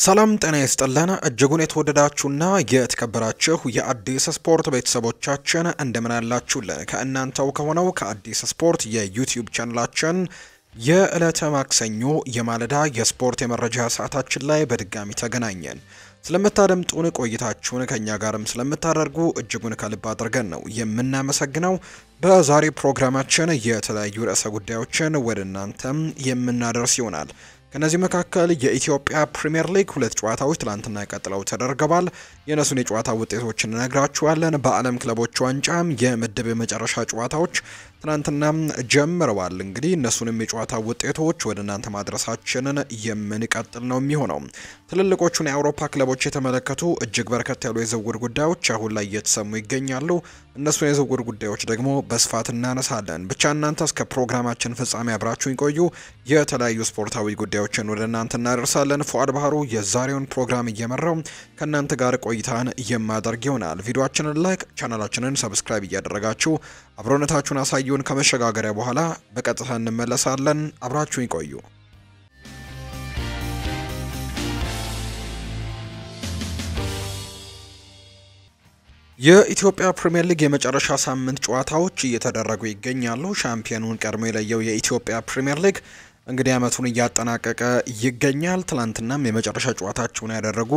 ሰላም ጤና ይስጥልን እጅጉን የተወደዳችሁና የተከበራችሁ የአዲስ ስፖርት ቤተሰቦቻችን እንደምን አላችሁልን? ከእናንተው ከሆነው ከአዲስ ስፖርት የዩቲዩብ ቻናላችን የዕለተ ማክሰኞ የማለዳ የስፖርት የመረጃ ሰዓታችን ላይ በድጋሚ ተገናኘን። ስለምታደምጡን ቆይታችሁን ከኛ ጋርም ስለምታደርጉ እጅጉን ከልብ አድርገን ነው የምናመሰግነው። በዛሬ ፕሮግራማችን የተለያዩ ርዕሰ ጉዳዮችን ወደ እናንተም የምናደርስ ይሆናል። ከነዚህ መካከል የኢትዮጵያ ፕሪሚየር ሊግ ሁለት ጨዋታዎች ትላንትና ቀጥለው ተደርገዋል። የነሱን የጨዋታ ውጤቶችን እነግራችኋለን። በዓለም ክለቦች ዋንጫም የምድብ የመጨረሻ ጨዋታዎች ትናንትና ጀምረዋል። እንግዲህ እነሱንም የጨዋታ ውጤቶች ወደ እናንተ ማድረሳችንን የምንቀጥል ነው የሚሆነው። ትልልቆቹን የአውሮፓ ክለቦች የተመለከቱ እጅግ በርከት ያሉ የዝውውር ጉዳዮች አሁን ላይ እየተሰሙ ይገኛሉ። እነሱን የዝውውር ጉዳዮች ደግሞ በስፋት እናነሳለን። ብቻ እናንተ እስከ ፕሮግራማችን ፍጻሜ አብራችሁን ቆዩ። የተለያዩ ስፖርታዊ ጉዳዮችን ወደ እናንተ እናደርሳለን። ፉአድ ባህሩ የዛሬውን ፕሮግራም እየመራው ከእናንተ ጋር ቆይታን የማደርግ ይሆናል። ቪዲዮአችንን ላይክ፣ ቻናላችንን ሰብስክራይብ እያደረጋችሁ አብሮነታችሁን አሳዩን። ከመሸጋገሪያ በኋላ በቀጥታ እንመለሳለን። አብራችሁን ቆዩ። የኢትዮጵያ ፕሪሚየር ሊግ የመጨረሻ ሳምንት ጨዋታዎች እየተደረጉ ይገኛሉ። ሻምፒዮኑን ቀድሞ የለየው የኢትዮጵያ ፕሪሚየር ሊግ እንግዲህ ዓመቱን እያጠናቀቀ ይገኛል። ትላንትናም የመጨረሻ ጨዋታቸውን ያደረጉ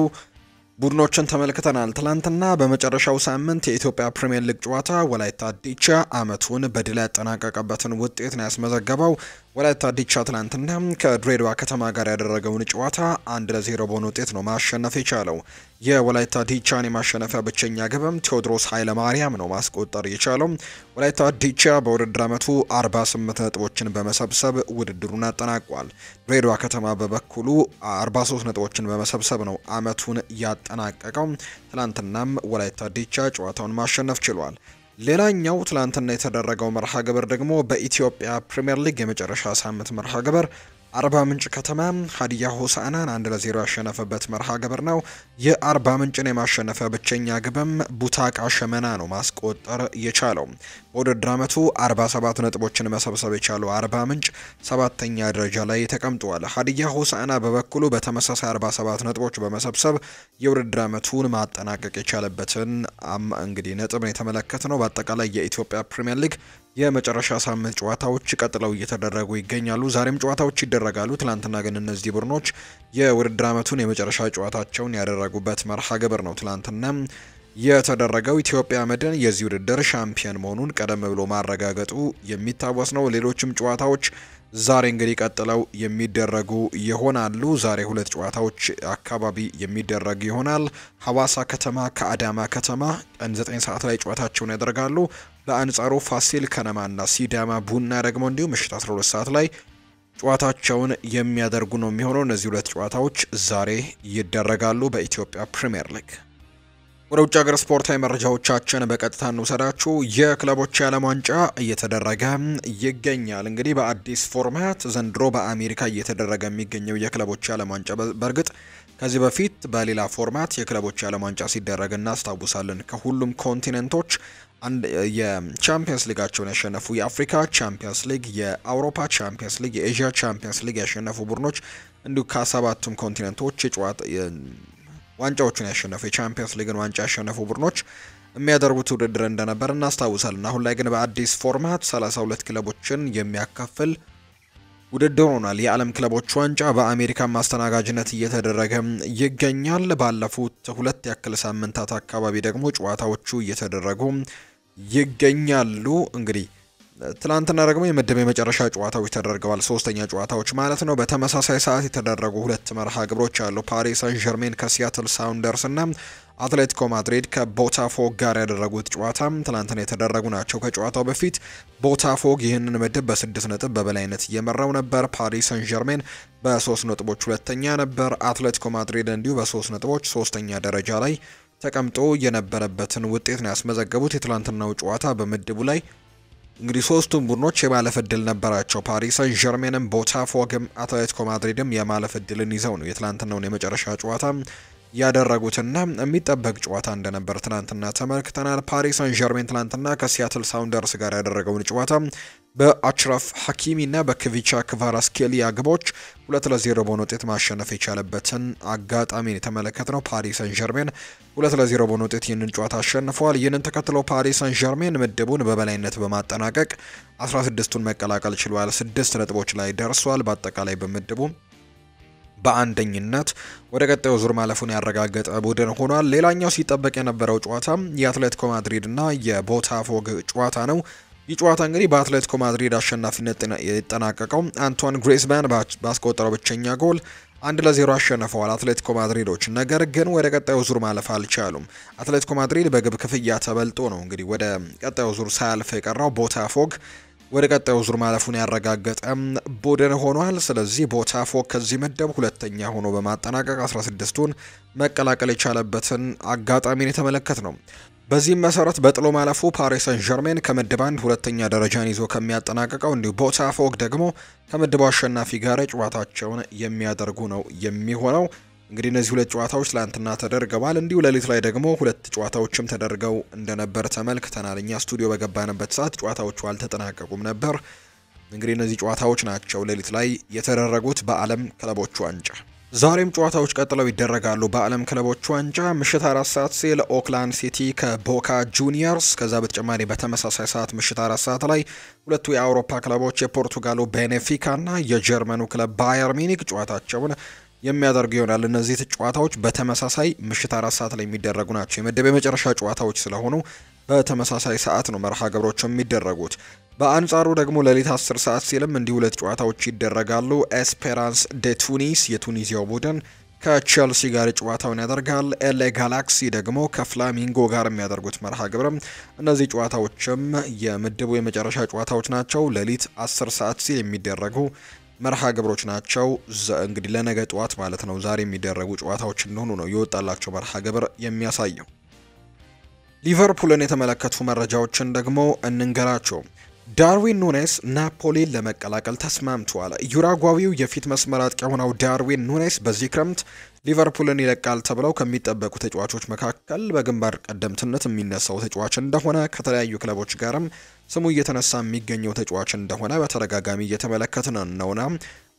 ቡድኖችን ተመልክተናል። ትላንትና በመጨረሻው ሳምንት የኢትዮጵያ ፕሪሚየር ሊግ ጨዋታ ወላይታ ዲቻ ዓመቱን በድል ያጠናቀቀበትን ውጤት ነው ያስመዘገበው። ወላይታ ዲቻ ትላንትና ከድሬዳዋ ከተማ ጋር ያደረገውን ጨዋታ 1-0 በሆነ ውጤት ነው ማሸነፍ የቻለው። የወላይታ ዲቻን የማሸነፊያ ብቸኛ ግብም ቴዎድሮስ ኃይለማርያም ነው ማስቆጠር የቻለው። ወላይታ ዲቻ በውድድር ዓመቱ 48 ነጥቦችን በመሰብሰብ ውድድሩን አጠናቋል። ድሬዳዋ ከተማ በበኩሉ 43 ነጥቦችን በመሰብሰብ ነው ዓመቱን ያጠናቀቀው። ትላንትናም ወላይታ ዲቻ ጨዋታውን ማሸነፍ ችሏል። ሌላኛው ትላንትና የተደረገው መርሃ ግብር ደግሞ በኢትዮጵያ ፕሪሚየር ሊግ የመጨረሻ ሳምንት መርሃ ግብር አርባ ምንጭ ከተማ ሀዲያ ሆሳዕናን 1-0 ያሸነፈበት መርሃ ግብር ነው። የአርባ ምንጭን የማሸነፊያ ብቸኛ ግብም ቡታቃ ሸመና ነው ማስቆጠር የቻለው። በውድድር ዓመቱ 47 ነጥቦችን መሰብሰብ የቻለው አርባ ምንጭ 7ኛ ደረጃ ላይ ተቀምጧል። ሀዲያ ሆሳዕና በበኩሉ በተመሳሳይ 47 ነጥቦች በመሰብሰብ የውድድር ዓመቱን ማጠናቀቅ የቻለበትን እንግዲህ ነጥብን የተመለከተ ነው። በአጠቃላይ የኢትዮጵያ ፕሪሚየር ሊግ የመጨረሻ ሳምንት ጨዋታዎች ቀጥለው እየተደረጉ ይገኛሉ። ዛሬም ጨዋታዎች ይደረጋሉ። ትላንትና ግን እነዚህ ቡድኖች የውድድር ዓመቱን የመጨረሻ ጨዋታቸውን ያደረጉበት መርሃ ግብር ነው ትላንትና የተደረገው። ኢትዮጵያ መድን የዚህ ውድድር ሻምፒዮን መሆኑን ቀደም ብሎ ማረጋገጡ የሚታወስ ነው። ሌሎችም ጨዋታዎች ዛሬ እንግዲህ ቀጥለው የሚደረጉ ይሆናሉ። ዛሬ ሁለት ጨዋታዎች አካባቢ የሚደረግ ይሆናል። ሐዋሳ ከተማ ከአዳማ ከተማ ቀን 9 ሰዓት ላይ ጨዋታቸውን ያደርጋሉ። በአንጻሩ ፋሲል ከነማና ሲዳማ ቡና ደግሞ እንዲሁ ምሽት 12 ሰዓት ላይ ጨዋታቸውን የሚያደርጉ ነው የሚሆነው። እነዚህ ሁለት ጨዋታዎች ዛሬ ይደረጋሉ በኢትዮጵያ ፕሪሚየር ሊግ። ወደ ውጭ ሀገር ስፖርታዊ መረጃዎቻችን በቀጥታ እንውሰዳችሁ። የክለቦች የዓለም ዋንጫ እየተደረገ ይገኛል። እንግዲህ በአዲስ ፎርማት ዘንድሮ በአሜሪካ እየተደረገ የሚገኘው የክለቦች የዓለም ዋንጫ በእርግጥ ከዚህ በፊት በሌላ ፎርማት የክለቦች የዓለም ዋንጫ ሲደረግ እናስታውሳለን። ከሁሉም ኮንቲኔንቶች የቻምፒየንስ ሊጋቸውን ያሸነፉ የአፍሪካ ቻምፒየንስ ሊግ፣ የአውሮፓ ቻምፒየንስ ሊግ፣ የኤዥያ ቻምፒየንስ ሊግ ያሸነፉ ቡድኖች እንዲሁ ከሰባቱም ኮንቲኔንቶች ዋንጫዎቹን ያሸነፉ የቻምፒየንስ ሊግን ዋንጫ ያሸነፉ ቡድኖች የሚያደርጉት ውድድር እንደነበር እናስታውሳለን። አሁን ላይ ግን በአዲስ ፎርማት 32 ክለቦችን የሚያካፍል ውድድር ሆኗል። የዓለም ክለቦች ዋንጫ በአሜሪካ ማስተናጋጅነት እየተደረገ ይገኛል። ባለፉት ሁለት ያክል ሳምንታት አካባቢ ደግሞ ጨዋታዎቹ እየተደረጉ ይገኛሉ። እንግዲህ ትላንትና ደግሞ የምድብ የመጨረሻ ጨዋታዎች ተደርገዋል። ሶስተኛ ጨዋታዎች ማለት ነው። በተመሳሳይ ሰዓት የተደረጉ ሁለት መርሃ ግብሮች አሉ። ፓሪስ ሳን ዠርሜን ከሲያትል ሳውንደርስ እና አትሌቲኮ ማድሪድ ከቦታፎግ ጋር ያደረጉት ጨዋታ ትላንትና የተደረጉ ናቸው። ከጨዋታው በፊት ቦታፎግ ይህንን ምድብ በ6 ነጥብ በበላይነት እየመራው ነበር። ፓሪስ ሳን ዠርሜን በ3 ነጥቦች ሁለተኛ ነበር። አትሌቲኮ ማድሪድ እንዲሁ በ3 ነጥቦች ሶስተኛ ደረጃ ላይ ተቀምጦ የነበረበትን ውጤት ነው ያስመዘገቡት። የትላንትናው ጨዋታ በምድቡ ላይ እንግዲህ ሶስቱም ቡድኖች የማለፍ እድል ነበራቸው። ፓሪስ ሳን ዠርሜንም ቦታፎግም አትሌቲኮ ማድሪድም የማለፍ እድልን ይዘው ነው የትላንትናውን የመጨረሻ ጨዋታ ያደረጉትና የሚጠበቅ ጨዋታ እንደነበር ትናንትና ተመልክተናል። ፓሪስ ሳን ዠርሜን ትናንትና ከሲያትል ሳውንደርስ ጋር ያደረገውን ጨዋታ በአችራፍ ሐኪሚና በክቪቻ ክቫራስኬሊያ ግቦች 2-0 በሆነ ውጤት ማሸነፍ የቻለበትን አጋጣሚ የተመለከትነው። ፓሪስ ሰን ዠርሜን 2-0 በሆነ ውጤት ይህንን ጨዋታ አሸንፈዋል። ይህንን ተከትሎ ፓሪስ ሰን ዠርሜን ምድቡን በበላይነት በማጠናቀቅ 16ቱን መቀላቀል ችሏል። 6 ነጥቦች ላይ ደርሷል። በአጠቃላይ በምድቡ በአንደኝነት ወደ ቀጣዩ ዙር ማለፉን ያረጋገጠ ቡድን ሆኗል። ሌላኛው ሲጠበቅ የነበረው ጨዋታ የአትሌቲኮ ማድሪድ እና የቦታፎግ ጨዋታ ነው። ይህ ጨዋታ እንግዲህ በአትሌቲኮ ማድሪድ አሸናፊነት የተጠናቀቀው አንቷን ግሪዝማን ባስቆጠረው ብቸኛ ጎል 1-0 አሸንፈዋል አትሌቲኮ ማድሪዶች። ነገር ግን ወደ ቀጣዩ ዙር ማለፍ አልቻሉም። አትሌቲኮ ማድሪድ በግብ ክፍያ ተበልጦ ነው እንግዲህ ወደ ቀጣዩ ዙር ሳያልፍ የቀረው። ቦታፎግ ወደ ቀጣዩ ዙር ማለፉን ያረጋገጠ ቡድን ሆኗል። ስለዚህ ቦታፎግ ከዚህ ምድብ ሁለተኛ ሆኖ በማጠናቀቅ 16ቱን መቀላቀል የቻለበትን አጋጣሚን የተመለከት ነው። በዚህም መሰረት በጥሎ ማለፉ ፓሪስ ሰን ዠርሜን ከምድብ 1 ሁለተኛ ደረጃን ይዞ ከሚያጠናቅቀው እንዲሁ ቦታፎግ ደግሞ ከምድቡ አሸናፊ ጋር ጨዋታቸውን የሚያደርጉ ነው የሚሆነው። እንግዲህ እነዚህ ሁለት ጨዋታዎች ትላንትና ተደርገዋል። እንዲሁ ሌሊት ላይ ደግሞ ሁለት ጨዋታዎችም ተደርገው እንደነበር ተመልክተናል። እኛ ስቱዲዮ በገባንበት ሰዓት ጨዋታዎቹ አልተጠናቀቁም ነበር። እንግዲህ እነዚህ ጨዋታዎች ናቸው ሌሊት ላይ የተደረጉት በዓለም ክለቦች ዋንጫ። ዛሬም ጨዋታዎች ቀጥለው ይደረጋሉ። በዓለም ክለቦች ዋንጫ ምሽት 4 ሰዓት ሲል ኦክላንድ ሲቲ ከቦካ ጁኒየርስ፣ ከዛ በተጨማሪ በተመሳሳይ ሰዓት ምሽት 4 ሰዓት ላይ ሁለቱ የአውሮፓ ክለቦች የፖርቱጋሉ ቤኔፊካ እና የጀርመኑ ክለብ ባየር ሚኒክ ጨዋታቸውን የሚያደርጉ ይሆናል። እነዚህ ጨዋታዎች በተመሳሳይ ምሽት 4 ሰዓት ላይ የሚደረጉ ናቸው። የምድብ የመጨረሻ ጨዋታዎች ስለሆኑ በተመሳሳይ ሰዓት ነው መርሃ ግብሮች የሚደረጉት። በአንጻሩ ደግሞ ሌሊት 10 ሰዓት ሲልም እንዲሁ ሁለት ጨዋታዎች ይደረጋሉ። ኤስፔራንስ ደ ቱኒስ የቱኒዚያው ቡድን ከቼልሲ ጋር ጨዋታውን ያደርጋል። ኤሌ ጋላክሲ ደግሞ ከፍላሚንጎ ጋር የሚያደርጉት መርሃ ግብርም እነዚህ ጨዋታዎችም የምድቡ የመጨረሻ ጨዋታዎች ናቸው። ሌሊት 10 ሰዓት ሲል የሚደረጉ መርሃ ግብሮች ናቸው። እንግዲህ ለነገ ጠዋት ማለት ነው ዛሬ የሚደረጉ ጨዋታዎች እንደሆኑ ነው የወጣላቸው መርሃ ግብር የሚያሳየው። ሊቨርፑልን የተመለከቱ መረጃዎችን ደግሞ እንንገራቸው። ዳርዊን ኑኔስ ናፖሊን ለመቀላቀል ተስማምቷል። ዩራጓዊው የፊት መስመር አጥቂ የሆነው ዳርዊን ኑኔስ በዚህ ክረምት ሊቨርፑልን ይለቃል ተብለው ከሚጠበቁ ተጫዋቾች መካከል በግንባር ቀደምትነት የሚነሳው ተጫዋች እንደሆነ ከተለያዩ ክለቦች ጋርም ስሙ እየተነሳ የሚገኘው ተጫዋች እንደሆነ በተደጋጋሚ እየተመለከትን ነውና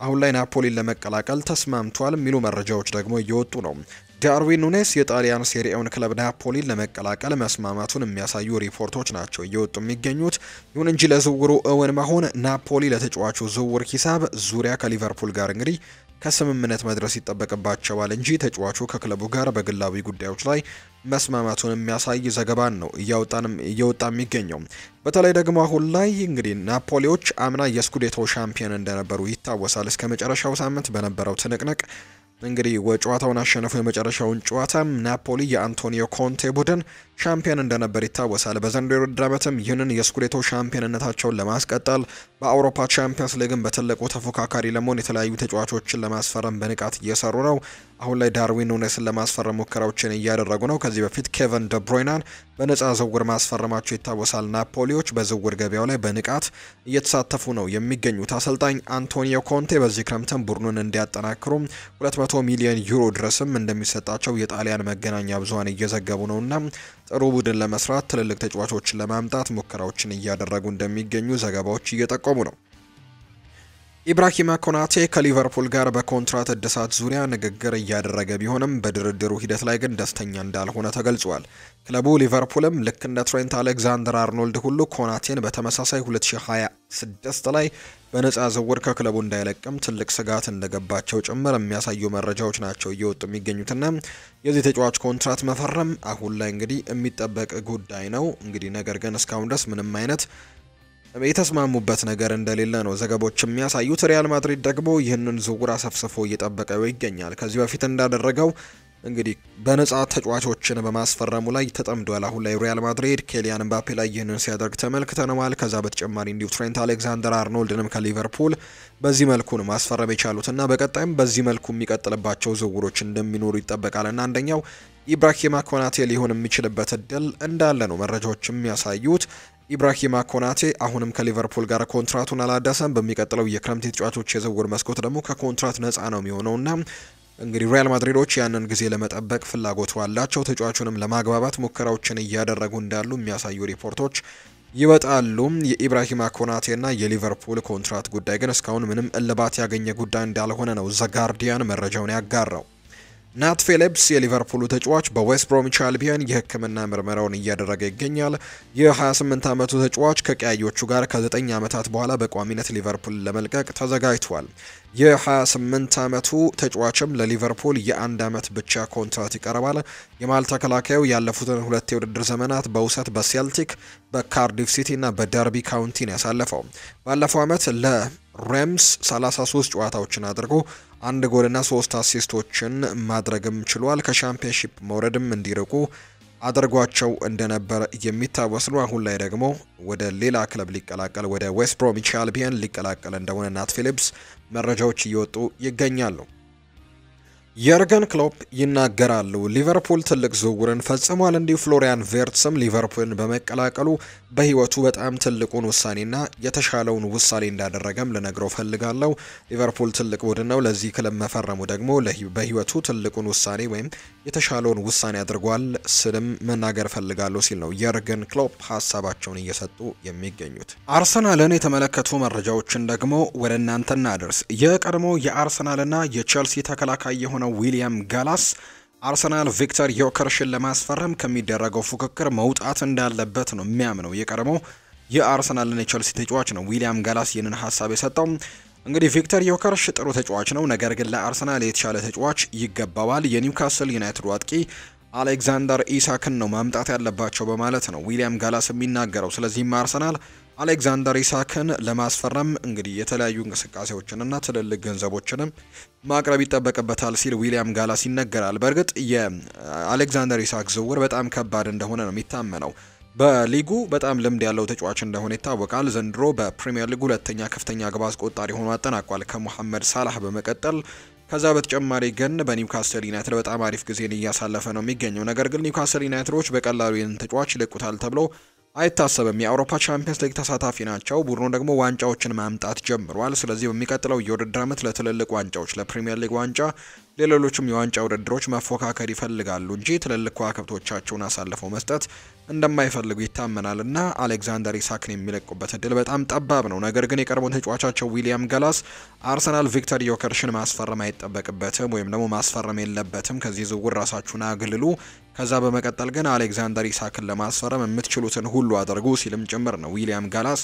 አሁን ላይ ናፖሊን ለመቀላቀል ተስማምቷል የሚሉ መረጃዎች ደግሞ እየወጡ ነው። ዳርዊን ኑኔስ የጣሊያን ሴሪኤውን ክለብ ናፖሊን ለመቀላቀል መስማማቱን የሚያሳዩ ሪፖርቶች ናቸው እየወጡ የሚገኙት። ይሁን እንጂ ለዝውውሩ እውን መሆን ናፖሊ ለተጫዋቹ ዝውውር ሂሳብ ዙሪያ ከሊቨርፑል ጋር እንግዲህ ከስምምነት መድረስ ይጠበቅባቸዋል እንጂ ተጫዋቹ ከክለቡ ጋር በግላዊ ጉዳዮች ላይ መስማማቱን የሚያሳይ ዘገባን ነው እየወጣ የሚገኘው። በተለይ ደግሞ አሁን ላይ እንግዲህ ናፖሊዎች አምና የስኩዴቶ ሻምፒዮን እንደነበሩ ይታወሳል። እስከ መጨረሻው ሳምንት በነበረው ትንቅንቅ እንግዲህ ጨዋታውን አሸነፈው። የመጨረሻውን ጨዋታ ናፖሊ የአንቶኒዮ ኮንቴ ቡድን ሻምፒዮን እንደነበር ይታወሳል። በዘንድሮው የውድድር ዓመትም ይህንን የስኩዴቶ ሻምፒዮንነታቸውን ለማስቀጠል በአውሮፓ ቻምፒየንስ ሊግም በትልቁ ተፎካካሪ ለመሆን የተለያዩ ተጫዋቾችን ለማስፈረም በንቃት እየሰሩ ነው። አሁን ላይ ዳርዊን ኑኔስን ለማስፈረም ሙከራዎችን እያደረጉ ነው። ከዚህ በፊት ኬቨን ደብሮይናን በነፃ ዝውውር ማስፈረማቸው ይታወሳል። ናፖሊዎች በዝውውር ገበያው ላይ በንቃት እየተሳተፉ ነው የሚገኙት። አሰልጣኝ አንቶኒዮ ኮንቴ በዚህ ክረምትም ቡድኑን እንዲያጠናክሩ 200 ሚሊዮን ዩሮ ድረስም እንደሚሰጣቸው የጣሊያን መገናኛ ብዙሃን እየዘገቡ ነውና ጥሩ ቡድን ለመስራት ትልልቅ ተጫዋቾችን ለማምጣት ሙከራዎችን እያደረጉ እንደሚገኙ ዘገባዎች እየጠቆሙ ነው። ኢብራሂማ ኮናቴ ከሊቨርፑል ጋር በኮንትራት እድሳት ዙሪያ ንግግር እያደረገ ቢሆንም በድርድሩ ሂደት ላይ ግን ደስተኛ እንዳልሆነ ተገልጿል። ክለቡ ሊቨርፑልም ልክ እንደ ትሬንት አሌክዛንደር አርኖልድ ሁሉ ኮናቴን በተመሳሳይ 2026 ላይ በነፃ ዝውውር ከክለቡ እንዳይለቅም ትልቅ ስጋት እንደገባቸው ጭምር የሚያሳዩ መረጃዎች ናቸው እየወጡ የሚገኙትና የዚህ ተጫዋች ኮንትራት መፈረም አሁን ላይ እንግዲህ የሚጠበቅ ጉዳይ ነው። እንግዲህ ነገር ግን እስካሁን ድረስ ምንም አይነት የተስማሙበት ነገር እንደሌለ ነው ዘገቦች የሚያሳዩት። ሪያል ማድሪድ ደግሞ ይህንን ዝውውር አሰፍስፎ እየጠበቀው ይገኛል። ከዚህ በፊት እንዳደረገው እንግዲህ በነፃ ተጫዋቾችን በማስፈረሙ ላይ ተጠምዷል። አሁን ላይ ሪያል ማድሪድ ኬሊያን ምባፔ ላይ ይህንን ሲያደርግ ተመልክተነዋል። ከዛ በተጨማሪ እንዲሁ ትሬንት አሌክዛንደር አርኖልድንም ከሊቨርፑል በዚህ መልኩ ነው ማስፈረም የቻሉትና በቀጣይም በዚህ መልኩ የሚቀጥልባቸው ዝውውሮች እንደሚኖሩ ይጠበቃልና አንደኛው ኢብራሂማ ኮናቴ ሊሆን የሚችልበት እድል እንዳለ ነው መረጃዎች የሚያሳዩት። ኢብራሂማ ኮናቴ አሁንም ከሊቨርፑል ጋር ኮንትራቱን አላዳሰም። በሚቀጥለው የክረምት ተጫዋቾች የዝውውር መስኮት ደግሞ ከኮንትራት ነፃ ነው የሚሆነውና እንግዲህ ሪያል ማድሪዶች ያንን ጊዜ ለመጠበቅ ፍላጎቱ አላቸው። ተጫዋቹንም ለማግባባት ሙከራዎችን እያደረጉ እንዳሉ የሚያሳዩ ሪፖርቶች ይወጣሉ። የኢብራሂማ ኮናቴና የሊቨርፑል ኮንትራት ጉዳይ ግን እስካሁን ምንም እልባት ያገኘ ጉዳይ እንዳልሆነ ነው ዘ ጋርዲያን መረጃውን ያጋራው። ናት ፊሊፕስ የሊቨርፑሉ ተጫዋች በዌስት ብሮሚች አልቢዮን የሕክምና ምርመራውን እያደረገ ይገኛል። የ28 ዓመቱ ተጫዋች ከቀያዮቹ ጋር ከ9 ዓመታት በኋላ በቋሚነት ሊቨርፑል ለመልቀቅ ተዘጋጅቷል። የ28 ዓመቱ ተጫዋችም ለሊቨርፑል የ1 ዓመት ብቻ ኮንትራት ይቀርባል። የማል ተከላካዩ ያለፉትን 2 የውድድር ዘመናት በውሰት በሴልቲክ፣ በካርዲፍ ሲቲ እና በደርቢ ካውንቲን ያሳለፈው ባለፈው ዓመት ለሬምስ 33 ጨዋታዎችን አድርጎ 1 ጎልና 3 አሲስቶችን ማድረግም ችሏል። ከሻምፒዮንሺፕ መውረድም እንዲርቁ አድርጓቸው እንደነበር የሚታወስ ነው። አሁን ላይ ደግሞ ወደ ሌላ ክለብ ሊቀላቀል ወደ ዌስት ብሮሚች አልቢዮን ሊቀላቀል እንደሆነ ናት ፊሊፕስ መረጃዎች እየወጡ ይገኛሉ። የርገን ክሎፕ ይናገራሉ። ሊቨርፑል ትልቅ ዝውውርን ፈጽሟል። እንዲሁ ፍሎሪያን ቬርትስም ሊቨርፑልን በመቀላቀሉ በህይወቱ በጣም ትልቁን ውሳኔና የተሻለውን ውሳኔ እንዳደረገም ልነግረው ፈልጋለሁ። ሊቨርፑል ትልቅ ቡድን ነው። ለዚህ ክለብ መፈረሙ ደግሞ በህይወቱ ትልቁን ውሳኔ ወይም የተሻለውን ውሳኔ አድርጓል ስልም መናገር ፈልጋለሁ ሲል ነው የርገን ክሎፕ ሀሳባቸውን እየሰጡ የሚገኙት። አርሰናልን የተመለከቱ መረጃዎችን ደግሞ ወደ እናንተ እናደርስ። የቀድሞ የአርሰናልና የቼልሲ ተከላካይ የሆነው ዊሊያም ጋላስ አርሰናል ቪክተር ዮከርሽን ለማስፈረም ከሚደረገው ፉክክር መውጣት እንዳለበት ነው የሚያምነው። የቀድሞ የአርሰናልና የቼልሲ ተጫዋች ነው ዊሊያም ጋላስ ይህንን ሀሳብ የሰጠው። እንግዲህ ቪክተር ዮከርሽ ጥሩ ተጫዋች ነው፣ ነገር ግን ለአርሰናል የተሻለ ተጫዋች ይገባዋል። የኒውካስል ዩናይትድ አጥቂ አሌክዛንደር ኢሳክን ነው ማምጣት ያለባቸው በማለት ነው ዊሊያም ጋላስ የሚናገረው። ስለዚህም አርሰናል አሌክዛንደር ኢሳክን ለማስፈረም እንግዲህ የተለያዩ እንቅስቃሴዎችንና ትልልቅ ገንዘቦችንም ማቅረብ ይጠበቅበታል ሲል ዊሊያም ጋላስ ይነገራል። በእርግጥ የአሌክዛንደር ኢሳክ ዝውውር በጣም ከባድ እንደሆነ ነው የሚታመነው። በሊጉ በጣም ልምድ ያለው ተጫዋች እንደሆነ ይታወቃል። ዘንድሮ በፕሪሚየር ሊጉ ሁለተኛ ከፍተኛ ግብ አስቆጣሪ ሆኖ አጠናቋል ከሙሐመድ ሳላህ በመቀጠል። ከዛ በተጨማሪ ግን በኒውካስል ዩናይትድ በጣም አሪፍ ጊዜን እያሳለፈ ነው የሚገኘው። ነገር ግን ኒውካስል ዩናይትዶች በቀላሉ ይህን ተጫዋች ይለቁታል ተብሎ አይታሰብም። የአውሮፓ ቻምፒየንስ ሊግ ተሳታፊ ናቸው። ቡድኑ ደግሞ ዋንጫዎችን ማምጣት ጀምሯል። ስለዚህ በሚቀጥለው የውድድር ዓመት ለትልልቅ ዋንጫዎች ለፕሪሚየር ሊግ ዋንጫ፣ ለሌሎችም የዋንጫ ውድድሮች መፎካከር ይፈልጋሉ እንጂ ትልልቅ ከዋክብቶቻቸውን አሳልፈው መስጠት እንደማይፈልጉ ይታመናል እና አሌክዛንደር ኢሳክን የሚለቁበት እድል በጣም ጠባብ ነው። ነገር ግን የቀድሞ ተጫዋቻቸው ዊሊያም ጋላስ አርሰናል ቪክተር ዮከርሽን ማስፈረም አይጠበቅበትም ወይም ደግሞ ማስፈረም የለበትም፣ ከዚህ ዝውውር ራሳችሁን አግልሉ፣ ከዛ በመቀጠል ግን አሌክዛንደር ኢሳክን ለማስፈረም የምትችሉትን ሁሉ አድርጉ ሲልም ጭምር ነው ዊሊያም ጋላስ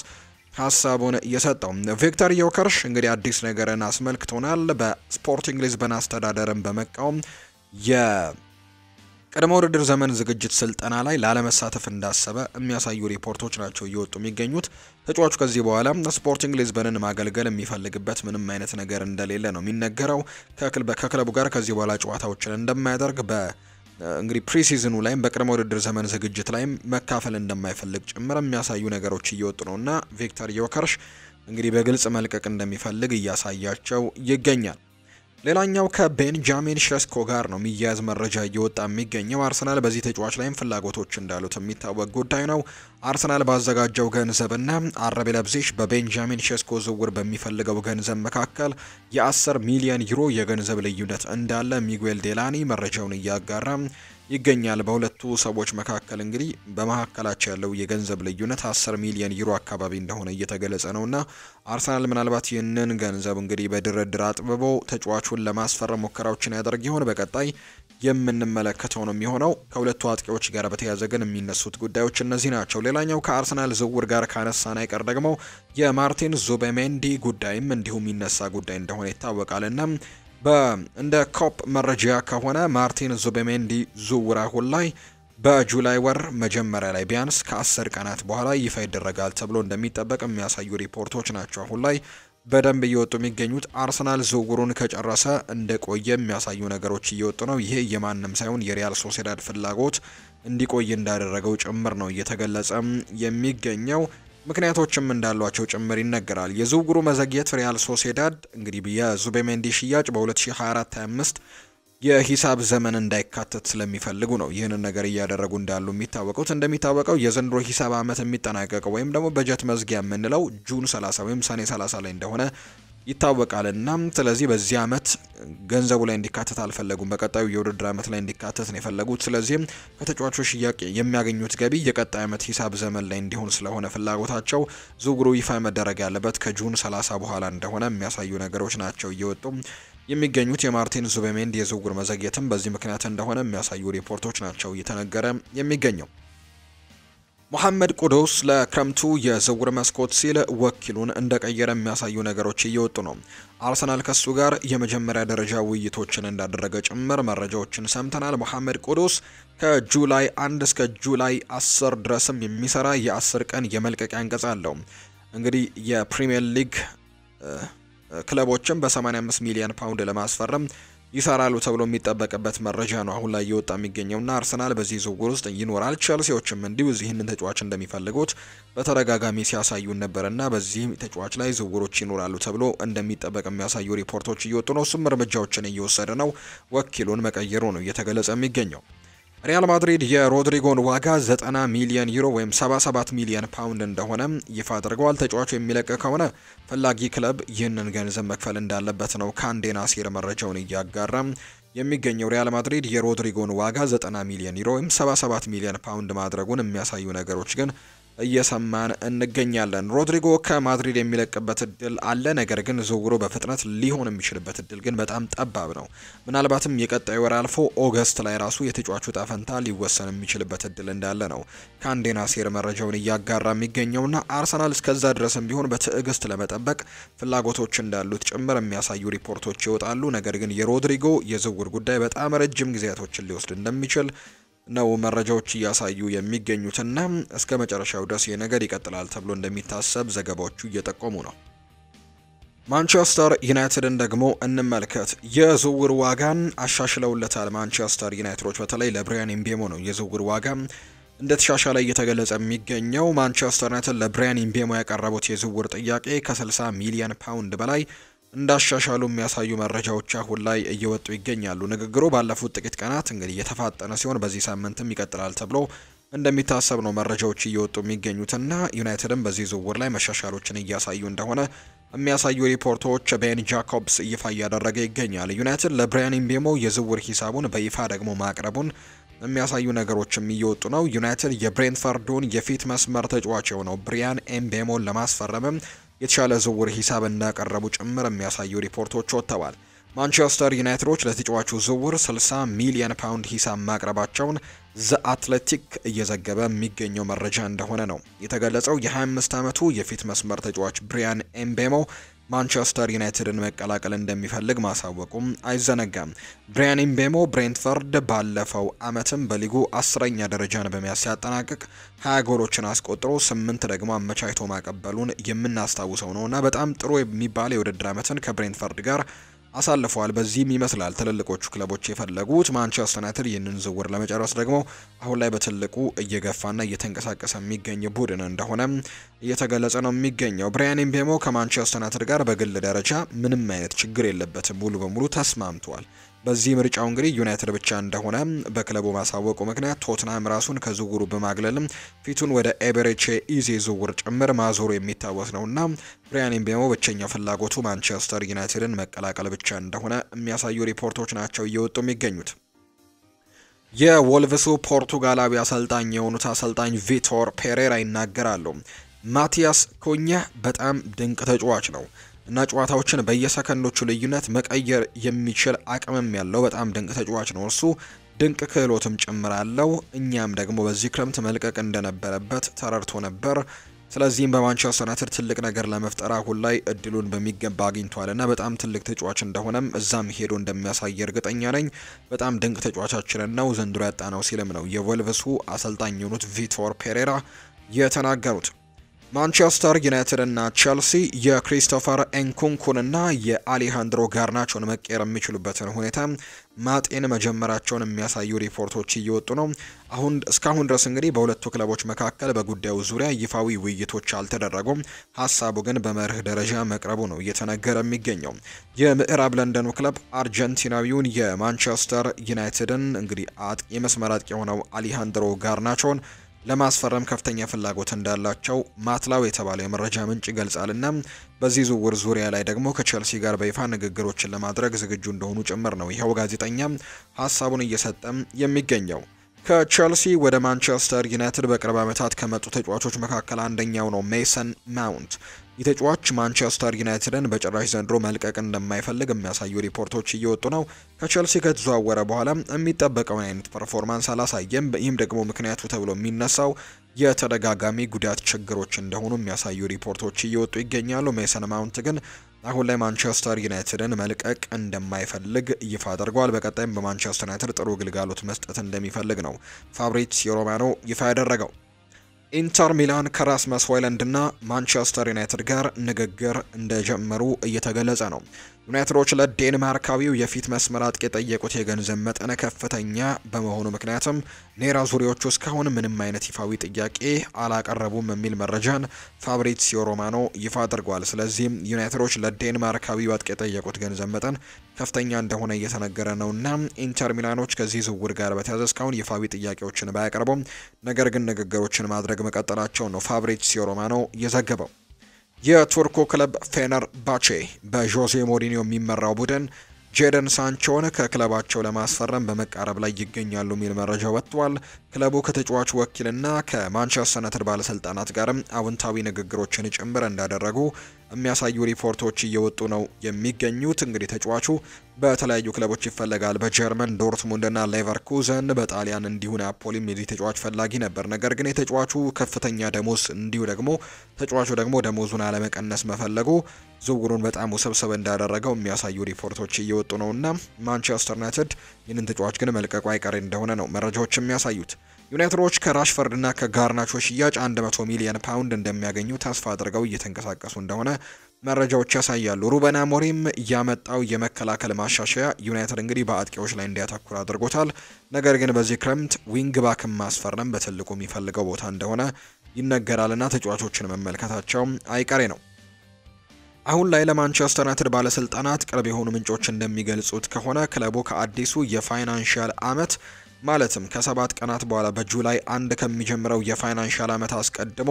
ሀሳቡን እየሰጠው። ቪክተር ዮከርሽ እንግዲህ አዲስ ነገርን አስመልክቶናል። በስፖርቲንግ ሊዝበን አስተዳደርን በመቃወም የቅድመ ውድድር ዘመን ዝግጅት ስልጠና ላይ ላለመሳተፍ እንዳሰበ የሚያሳዩ ሪፖርቶች ናቸው እየወጡ የሚገኙት። ተጫዋቹ ከዚህ በኋላ ስፖርቲንግ ሊዝበንን ማገልገል የሚፈልግበት ምንም አይነት ነገር እንደሌለ ነው የሚነገረው። ከክለቡ ጋር ከዚህ በኋላ ጨዋታዎችን እንደማያደርግ እንግዲህ ፕሪሲዝኑ ላይም በቅድመ ውድድር ዘመን ዝግጅት ላይም መካፈል እንደማይፈልግ ጭምር የሚያሳዩ ነገሮች እየወጡ ነውና ቪክተር ዮከርሽ እንግዲህ በግልጽ መልቀቅ እንደሚፈልግ እያሳያቸው ይገኛል። ሌላኛው ከቤንጃሚን ሼስኮ ጋር ነው የሚያያዝ መረጃ እየወጣ የሚገኘው። አርሰናል በዚህ ተጫዋች ላይም ፍላጎቶች እንዳሉት የሚታወቅ ጉዳይ ነው። አርሰናል ባዘጋጀው ገንዘብና አረቤ ለብዚሽ በቤንጃሚን ሼስኮ ዝውውር በሚፈልገው ገንዘብ መካከል የ10 ሚሊዮን ዩሮ የገንዘብ ልዩነት እንዳለ ሚጉኤል ዴላኒ መረጃውን እያጋራ ይገኛል። በሁለቱ ሰዎች መካከል እንግዲህ በመካከላቸው ያለው የገንዘብ ልዩነት 10 ሚሊዮን ዩሮ አካባቢ እንደሆነ እየተገለጸ ነውና አርሰናል ምናልባት ይህንን ገንዘብ እንግዲህ በድርድር አጥብቦ ተጫዋቹን ለማስፈረም ሙከራዎችን ያደርግ ይሆን? በቀጣይ የምንመለከተው ነው የሚሆነው። ከሁለቱ አጥቂዎች ጋር በተያያዘ ግን የሚነሱት ጉዳዮች እነዚህ ናቸው። ሌላኛው ከአርሰናል ዝውውር ጋር ካነሳን አይቀር ደግሞ የማርቲን ዙቤሜንዲ ጉዳይም እንዲሁ የሚነሳ ጉዳይ እንደሆነ ይታወቃልና እንደ ኮፕ መረጃ ከሆነ ማርቲን ዙቤሜንዲ ዝውውር አሁን ላይ በጁላይ ወር መጀመሪያ ላይ ቢያንስ ከ10 ቀናት በኋላ ይፋ ይደረጋል ተብሎ እንደሚጠበቅ የሚያሳዩ ሪፖርቶች ናቸው አሁን ላይ በደንብ እየወጡ የሚገኙት። አርሰናል ዝውውሩን ከጨረሰ እንደቆየ የሚያሳዩ ነገሮች እየወጡ ነው። ይሄ የማንም ሳይሆን የሪያል ሶሴዳድ ፍላጎት እንዲቆይ እንዳደረገው ጭምር ነው እየተገለጸ የሚገኘው። ምክንያቶችም እንዳሏቸው ጭምር ይነገራል። የዝውውሩ መዘግየት ሪያል ሶሴዳድ እንግዲህ የዙቤሜንዲ ሽያጭ በ2024-25 የሂሳብ ዘመን እንዳይካተት ስለሚፈልጉ ነው ይህንን ነገር እያደረጉ እንዳሉ የሚታወቁት። እንደሚታወቀው የዘንድሮ ሂሳብ ዓመት የሚጠናቀቀው ወይም ደግሞ በጀት መዝጊያ የምንለው ጁን 30 ወይም ሰኔ 30 ላይ እንደሆነ ይታወቃልና ስለዚህ በዚህ አመት ገንዘቡ ላይ እንዲካተት አልፈለጉም። በቀጣዩ የውድድር አመት ላይ እንዲካተት ነው የፈለጉት። ስለዚህም ከተጫዋቾች ሽያጭ የሚያገኙት ገቢ የቀጣይ አመት ሂሳብ ዘመን ላይ እንዲሆን ስለሆነ ፍላጎታቸው ዝውውሩ ይፋ መደረግ ያለበት ከጁን 30 በኋላ እንደሆነ የሚያሳዩ ነገሮች ናቸው እየወጡ የሚገኙት። የማርቲን ዙቤሜንዲ የዝውውር መዘግየትም በዚህ ምክንያት እንደሆነ የሚያሳዩ ሪፖርቶች ናቸው እየተነገረ የሚገኘው። ሙሐመድ ቁዱስ ለክረምቱ የዝውውር መስኮት ሲል ወኪሉን እንደቀየረ የሚያሳዩ ነገሮች እየወጡ ነው። አርሰናል ከሱ ጋር የመጀመሪያ ደረጃ ውይይቶችን እንዳደረገ ጭምር መረጃዎችን ሰምተናል። ሙሐመድ ቁዱስ ከጁላይ 1 እስከ ጁላይ 10 ድረስም የሚሰራ የ10 ቀን የመልቀቂያ አንቀጽ አለው። እንግዲህ የፕሪሚየር ሊግ ክለቦችን በ85 ሚሊዮን ፓውንድ ለማስፈረም ይሰራሉ ተብሎ የሚጠበቅበት መረጃ ነው አሁን ላይ እየወጣ የሚገኘውና አርሰናል በዚህ ዝውውር ውስጥ ይኖራል። ቸልሲዎችም እንዲሁ ይህንን ተጫዋች እንደሚፈልጉት በተደጋጋሚ ሲያሳዩ ነበርና በዚህ ተጫዋች ላይ ዝውውሮች ይኖራሉ ተብሎ እንደሚጠበቅ የሚያሳዩ ሪፖርቶች እየወጡ ነው። እሱም እርምጃዎችን እየወሰደ ነው። ወኪሉን መቀየሩ ነው እየተገለጸ የሚገኘው። ሪያል ማድሪድ የሮድሪጎን ዋጋ 90 ሚሊዮን ዩሮ ወይም 77 ሚሊዮን ፓውንድ እንደሆነ ይፋ አድርገዋል። ተጫዋቹ የሚለቅ ከሆነ ፈላጊ ክለብ ይህንን ገንዘብ መክፈል እንዳለበት ነው ካንዴ ናሲር መረጃውን እያጋራ የሚገኘው። ሪያል ማድሪድ የሮድሪጎን ዋጋ 90 ሚሊዮን ዩሮ ወይም 77 ሚሊዮን ፓውንድ ማድረጉን የሚያሳዩ ነገሮች ግን እየሰማን እንገኛለን። ሮድሪጎ ከማድሪድ የሚለቅበት እድል አለ፣ ነገር ግን ዝውውሩ በፍጥነት ሊሆን የሚችልበት እድል ግን በጣም ጠባብ ነው። ምናልባትም የቀጣዩ ወር አልፎ ኦገስት ላይ ራሱ የተጫዋቹ ዕጣ ፈንታ ሊወሰን የሚችልበት እድል እንዳለ ነው ካንዴ ናሲር መረጃውን እያጋራ የሚገኘውና አርሰናል እስከዛ ድረስም ቢሆን በትዕግስት ለመጠበቅ ፍላጎቶች እንዳሉት ጭምር የሚያሳዩ ሪፖርቶች ይወጣሉ። ነገር ግን የሮድሪጎ የዝውውር ጉዳይ በጣም ረጅም ጊዜያቶችን ሊወስድ እንደሚችል ነው መረጃዎች እያሳዩ የሚገኙትና እስከ መጨረሻው ድረስ ይህ ነገር ይቀጥላል ተብሎ እንደሚታሰብ ዘገባዎቹ እየጠቆሙ ነው። ማንቸስተር ዩናይትድን ደግሞ እንመልከት። የዝውውር ዋጋን አሻሽለውለታል ማንቸስተር ዩናይትዶች። በተለይ ለብሪያን ኢምቤሞ ነው የዝውውር ዋጋ እንደተሻሻለ እየተገለጸ የሚገኘው። ማንቸስተር ዩናይትድ ለብሪያን ኢምቤሞ ያቀረቡት የዝውውር ጥያቄ ከ60 ሚሊዮን ፓውንድ በላይ እንዳሻሻሉ የሚያሳዩ መረጃዎች አሁን ላይ እየወጡ ይገኛሉ። ንግግሩ ባለፉት ጥቂት ቀናት እንግዲህ የተፋጠነ ሲሆን በዚህ ሳምንትም ይቀጥላል ተብሎ እንደሚታሰብ ነው መረጃዎች እየወጡ የሚገኙትና ዩናይትድም በዚህ ዝውውር ላይ መሻሻሎችን እያሳዩ እንደሆነ የሚያሳዩ ሪፖርቶች ቤን ጃኮብስ ይፋ እያደረገ ይገኛል። ዩናይትድ ለብሪያን ኢምቤሞ የዝውውር ሂሳቡን በይፋ ደግሞ ማቅረቡን የሚያሳዩ ነገሮችም እየወጡ ነው። ዩናይትድ የብሬንትፈርዱን የፊት መስመር ተጫዋች የሆነው ብሪያን ኢምቤሞን ለማስፈረምም የተሻለ ዝውውር ሂሳብ እንዳቀረቡ ጭምር የሚያሳዩ ሪፖርቶች ወጥተዋል። ማንቸስተር ዩናይትዶች ለተጫዋቹ ዝውውር 60 ሚሊዮን ፓውንድ ሂሳብ ማቅረባቸውን ዘ አትሌቲክ እየዘገበ የሚገኘው መረጃ እንደሆነ ነው የተገለጸው። የ25 ዓመቱ የፊት መስመር ተጫዋች ብሪያን ኢምቤሞ ማንቸስተር ዩናይትድን መቀላቀል እንደሚፈልግ ማሳወቁም አይዘነጋም። ብሪያን ኢምቤሞ ብሬንትፈርድ ባለፈው ዓመትም በሊጉ 10ኛ ደረጃን በመያዝ ሲያጠናቅቅ 20 ጎሎችን አስቆጥሮ 8 ደግሞ አመቻችቶ ማቀበሉን የምናስታውሰው ነውና በጣም ጥሩ የሚባል የውድድር ዓመትን ከብሬንትፈርድ ጋር አሳልፈዋል። በዚህም ይመስላል ትልልቆቹ ክለቦች የፈለጉት። ማንቸስተር ዩናይትድ ይህንን ዝውውር ለመጨረስ ደግሞ አሁን ላይ በትልቁ እየገፋና እየተንቀሳቀሰ የሚገኝ ቡድን እንደሆነ እየተገለጸ ነው የሚገኘው። ብሪያን ኢምቤሞ ከማንቸስተር ዩናይትድ ጋር በግል ደረጃ ምንም አይነት ችግር የለበትም፣ ሙሉ በሙሉ ተስማምቷል። በዚህ ምርጫው እንግዲህ ዩናይትድ ብቻ እንደሆነ በክለቡ ማሳወቁ ምክንያት ቶትናም ራሱን ከዝውውሩ በማግለልም ፊቱን ወደ ኤቤሬቺ ኢዜ ዝውውር ጭምር ማዞሩ የሚታወስ ነውና ብሪያን ኢምቤሞ ብቸኛው ፍላጎቱ ማንቸስተር ዩናይትድን መቀላቀል ብቻ እንደሆነ የሚያሳዩ ሪፖርቶች ናቸው እየወጡ የሚገኙት። የወልቭሱ ፖርቱጋላዊ አሰልጣኝ የሆኑት አሰልጣኝ ቪቶር ፔሬራ ይናገራሉ። ማቲያስ ኩኛ በጣም ድንቅ ተጫዋች ነው እና ጨዋታዎችን በየሰከንዶቹ ልዩነት መቀየር የሚችል አቅምም ያለው በጣም ድንቅ ተጫዋች ነው። እርሱ ድንቅ ክህሎትም ጭምር አለው። እኛም ደግሞ በዚህ ክረምት መልቀቅ እንደነበረበት ተረድቶ ነበር። ስለዚህም በማንቸስተር ዩናይትድ ትልቅ ነገር ለመፍጠር አሁን ላይ እድሉን በሚገባ አግኝቷልና በጣም ትልቅ ተጫዋች እንደሆነም እዛም ሄዶ እንደሚያሳይ እርግጠኛ ነኝ። በጣም ድንቅ ተጫዋቻችንን ነው ዘንድሮ ያጣነው ሲልም ነው የወልቭሱ አሰልጣኝ የሆኑት ቪቶር ፔሬራ የተናገሩት። ማንቸስተር ዩናይትድ እና ቸልሲ የክሪስቶፈር ኤንኩንኩን እና የአሌሃንድሮ ጋርናቾን መቀየር የሚችሉበትን ሁኔታ ማጤን መጀመራቸውን የሚያሳዩ ሪፖርቶች እየወጡ ነው። እስካሁን ድረስ እንግዲህ በሁለቱ ክለቦች መካከል በጉዳዩ ዙሪያ ይፋዊ ውይይቶች አልተደረጉም። ሀሳቡ ግን በመርህ ደረጃ መቅረቡ ነው እየተነገረ የሚገኘው። የምዕራብ ለንደኑ ክለብ አርጀንቲናዊውን የማንቸስተር ዩናይትድን እንግዲህ የመስመር አጥቂ የሆነው አሌሃንድሮ ጋርናቾን ለማስፈረም ከፍተኛ ፍላጎት እንዳላቸው ማትላው የተባለው የመረጃ ምንጭ ይገልጻልና በዚህ ዝውውር ዙሪያ ላይ ደግሞ ከቼልሲ ጋር በይፋ ንግግሮችን ለማድረግ ዝግጁ እንደሆኑ ጭምር ነው ይኸው ጋዜጠኛ ሀሳቡን እየሰጠም የሚገኘው። ከቼልሲ ወደ ማንቸስተር ዩናይትድ በቅርብ ዓመታት ከመጡ ተጫዋቾች መካከል አንደኛው ነው ሜሰን ማውንት። የተጫዋች ማንቸስተር ዩናይትድን በጭራሽ ዘንድሮ መልቀቅ እንደማይፈልግ የሚያሳዩ ሪፖርቶች እየወጡ ነው። ከቼልሲ ከተዘዋወረ በኋላ የሚጠበቀውን አይነት ፐርፎርማንስ አላሳየም። ይህም ደግሞ ምክንያቱ ተብሎ የሚነሳው የተደጋጋሚ ጉዳት ችግሮች እንደሆኑ የሚያሳዩ ሪፖርቶች እየወጡ ይገኛሉ። ሜሰን ማውንት ግን አሁን ላይ ማንቸስተር ዩናይትድን መልቀቅ እንደማይፈልግ ይፋ አድርጓል። በቀጣይም በማንቸስተር ዩናይትድ ጥሩ ግልጋሎት መስጠት እንደሚፈልግ ነው ፋብሪዚዮ ሮማኖ ይፋ ያደረገው። ኢንተር ሚላን ከራስመስ ሆይሉንድ እና ማንቸስተር ዩናይትድ ጋር ንግግር እንደጀመሩ እየተገለጸ ነው። ዩናይትዶች ለዴንማርካዊው የፊት መስመር አጥቂ የጠየቁት የገንዘብ መጠን ከፍተኛ በመሆኑ ምክንያትም ኔራ ዙሪዎቹ እስካሁን ምንም አይነት ይፋዊ ጥያቄ አላቀረቡም የሚል መረጃን ፋብሪዚዮ ሮማኖ ይፋ አድርጓል። ስለዚህም ዩናይትዶች ለዴንማርካዊው አጥቂ የጠየቁት ገንዘብ መጠን ከፍተኛ እንደሆነ እየተነገረ ነውና ኢንተር ሚላኖች ከዚህ ዝውውር ጋር በተያያዘ እስካሁን ይፋዊ ጥያቄዎችን ባያቀርቡም ነገር ግን ንግግሮችን ማድረግ መቀጠላቸው ነው ፋብሪዚዮ ሮማኖ የዘገበው። የቱርኩ ክለብ ፌነርባቼ በጆዜ ሞሪኒዮ የሚመራው ቡድን ጄደን ሳንቾን ከክለባቸው ለማስፈረም በመቃረብ ላይ ይገኛሉ የሚል መረጃ ወጥቷል። ክለቡ ከተጫዋቹ ወኪልና ከማንቸስተር ዩናይትድ ባለስልጣናት ጋርም አዎንታዊ ንግግሮችን ጭምር እንዳደረጉ የሚያሳዩ ሪፖርቶች እየወጡ ነው የሚገኙት። እንግዲህ ተጫዋቹ በተለያዩ ክለቦች ይፈለጋል። በጀርመን ዶርትሙንድና ሌቨርኩዘን፣ በጣሊያን እንዲሁ ናፖሊም የዚህ ተጫዋች ፈላጊ ነበር። ነገር ግን የተጫዋቹ ከፍተኛ ደሞዝ እንዲሁ ደግሞ ተጫዋቹ ደግሞ ደሞዙን አለመቀነስ መፈለጉ ዝውውሩን በጣም ውስብስብ እንዳደረገው የሚያሳዩ ሪፖርቶች እየወጡ ነውና ማንቸስተር ዩናይትድ ይህንን ተጫዋች ግን መልቀቁ አይቀሬ እንደሆነ ነው መረጃዎች የሚያሳዩት። ዩናይትዶች ከራሽፈርድና ከጋርናቾ ሽያጭ 100 ሚሊዮን ፓውንድ እንደሚያገኙ ተስፋ አድርገው እየተንቀሳቀሱ እንደሆነ መረጃዎች ያሳያሉ። ሩበን አሞሪም ያመጣው የመከላከል ማሻሻያ ዩናይትድ እንግዲህ በአጥቂዎች ላይ እንዲያተኩር አድርጎታል። ነገር ግን በዚህ ክረምት ዊንግ ባክን ማስፈረም በትልቁ የሚፈልገው ቦታ እንደሆነ ይነገራልና ተጫዋቾችን መመልከታቸው አይቀሬ ነው። አሁን ላይ ለማንቸስተር ዩናይትድ ባለስልጣናት ቅርብ የሆኑ ምንጮች እንደሚገልጹት ከሆነ ክለቡ ከአዲሱ የፋይናንሻል አመት ማለትም ከ7 ቀናት በኋላ በጁላይ 1 ከሚጀምረው የፋይናንሻል አመት አስቀድሞ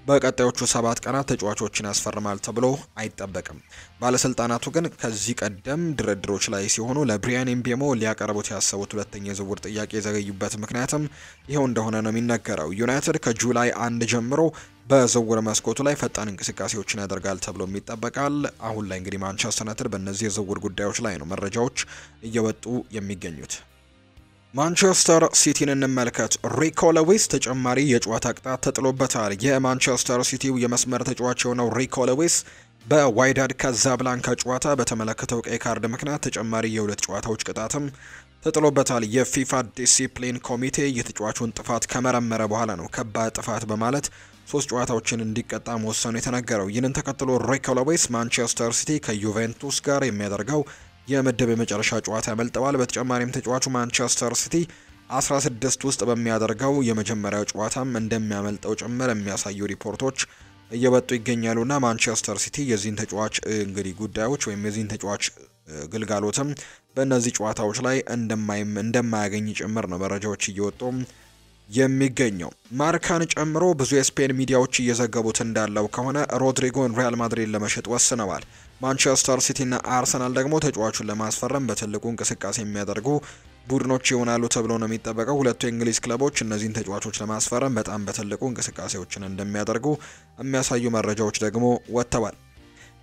በቀጣዮቹ 7 ቀናት ተጫዋቾችን ያስፈርማል ተብሎ አይጠበቅም። ባለስልጣናቱ ግን ከዚህ ቀደም ድርድሮች ላይ ሲሆኑ ለብሪያን ኤምቤሞ ሊያቀርቡት ያሰቡት ሁለተኛ የዝውውር ጥያቄ የዘገዩበት ምክንያትም ይኸው እንደሆነ ነው የሚነገረው። ዩናይትድ ከጁላይ 1 ጀምሮ በዝውውር መስኮቱ ላይ ፈጣን እንቅስቃሴዎችን ያደርጋል ተብሎ ይጠበቃል። አሁን ላይ እንግዲህ ማንቸስተር ዩናይትድ በእነዚህ የዝውውር ጉዳዮች ላይ ነው መረጃዎች እየወጡ የሚገኙት። ማንቸስተር ሲቲን እንመልከት። ሪኮ ሎዊስ ተጨማሪ የጨዋታ ቅጣት ተጥሎበታል። የማንቸስተር ሲቲው የመስመር ተጫዋች የሆነው ሪኮ ሎዊስ በዋይዳድ ካዛብላንካ ጨዋታ በተመለከተው ቀይ ካርድ ምክንያት ተጨማሪ የሁለት ጨዋታዎች ቅጣትም ተጥሎበታል። የፊፋ ዲሲፕሊን ኮሚቴ የተጫዋቹን ጥፋት ከመረመረ በኋላ ነው ከባድ ጥፋት በማለት 3 ጨዋታዎችን እንዲቀጣ መወሰኑ የተነገረው። ይህንን ተከትሎ ሪኮ ሎዊስ ማንቸስተር ሲቲ ከዩቬንቱስ ጋር የሚያደርገው የምድብ የመጨረሻ ጨዋታ ያመልጠዋል። በተጨማሪም ተጫዋቹ ማንቸስተር ሲቲ 16 ውስጥ በሚያደርገው የመጀመሪያው ጨዋታም እንደሚያመልጠው ጭምር የሚያሳዩ ሪፖርቶች እየወጡ ይገኛሉና ማንቸስተር ሲቲ የዚህን ተጫዋች እንግዲህ ጉዳዮች ወይም የዚህን ተጫዋች ግልጋሎትም በእነዚህ ጨዋታዎች ላይ እንደማያገኝ ጭምር ነው መረጃዎች እየወጡ የሚገኘው። ማርካን ጨምሮ ብዙ የስፔን ሚዲያዎች እየዘገቡት እንዳለው ከሆነ ሮድሪጎን ሪያል ማድሪድ ለመሸጥ ወስነዋል። ማንቸስተር ሲቲ እና አርሰናል ደግሞ ተጫዋቹን ለማስፈረም በትልቁ እንቅስቃሴ የሚያደርጉ ቡድኖች ይሆናሉ ተብሎ ነው የሚጠበቀው። ሁለቱ የእንግሊዝ ክለቦች እነዚህን ተጫዋቾች ለማስፈረም በጣም በትልቁ እንቅስቃሴዎችን እንደሚያደርጉ የሚያሳዩ መረጃዎች ደግሞ ወጥተዋል።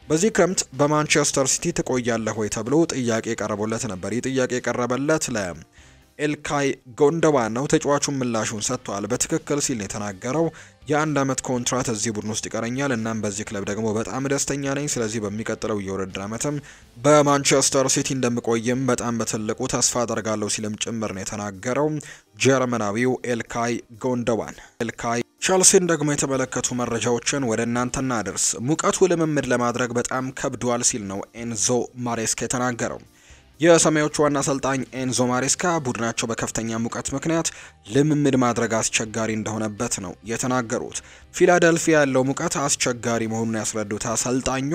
በዚህ ክረምት በማንቸስተር ሲቲ ትቆያለህ ወይ ተብሎ ጥያቄ ቀርቦለት ነበር። ይህ ጥያቄ የቀረበለት ኤልካይ ጎንደዋን ነው። ተጫዋቹን ምላሹን ሰጥቷል። በትክክል ሲል የተናገረው የ1 አመት ኮንትራት እዚህ ቡድን ውስጥ ይቀረኛል፣ እናም በዚህ ክለብ ደግሞ በጣም ደስተኛ ነኝ። ስለዚህ በሚቀጥለው የውድድር አመትም በማንቸስተር ሲቲ እንደምቆይም በጣም በትልቁ ተስፋ አደርጋለሁ ሲልም ጭምር ነው የተናገረው ጀርመናዊው ኤልካይ ጎንደዋን። ኤልካይ ቸልሲን ደግሞ የተመለከቱ መረጃዎችን ወደ እናንተ እናደርስ። ሙቀቱ ልምምድ ለማድረግ በጣም ከብዷል ሲል ነው ኤንዞ ማሬስካ የተናገረው። የሰማያዊዎቹ ዋና አሰልጣኝ ኤንዞ ማሬስካ ቡድናቸው በከፍተኛ ሙቀት ምክንያት ልምምድ ማድረግ አስቸጋሪ እንደሆነበት ነው የተናገሩት። ፊላደልፊያ ያለው ሙቀት አስቸጋሪ መሆኑን ያስረዱት አሰልጣኙ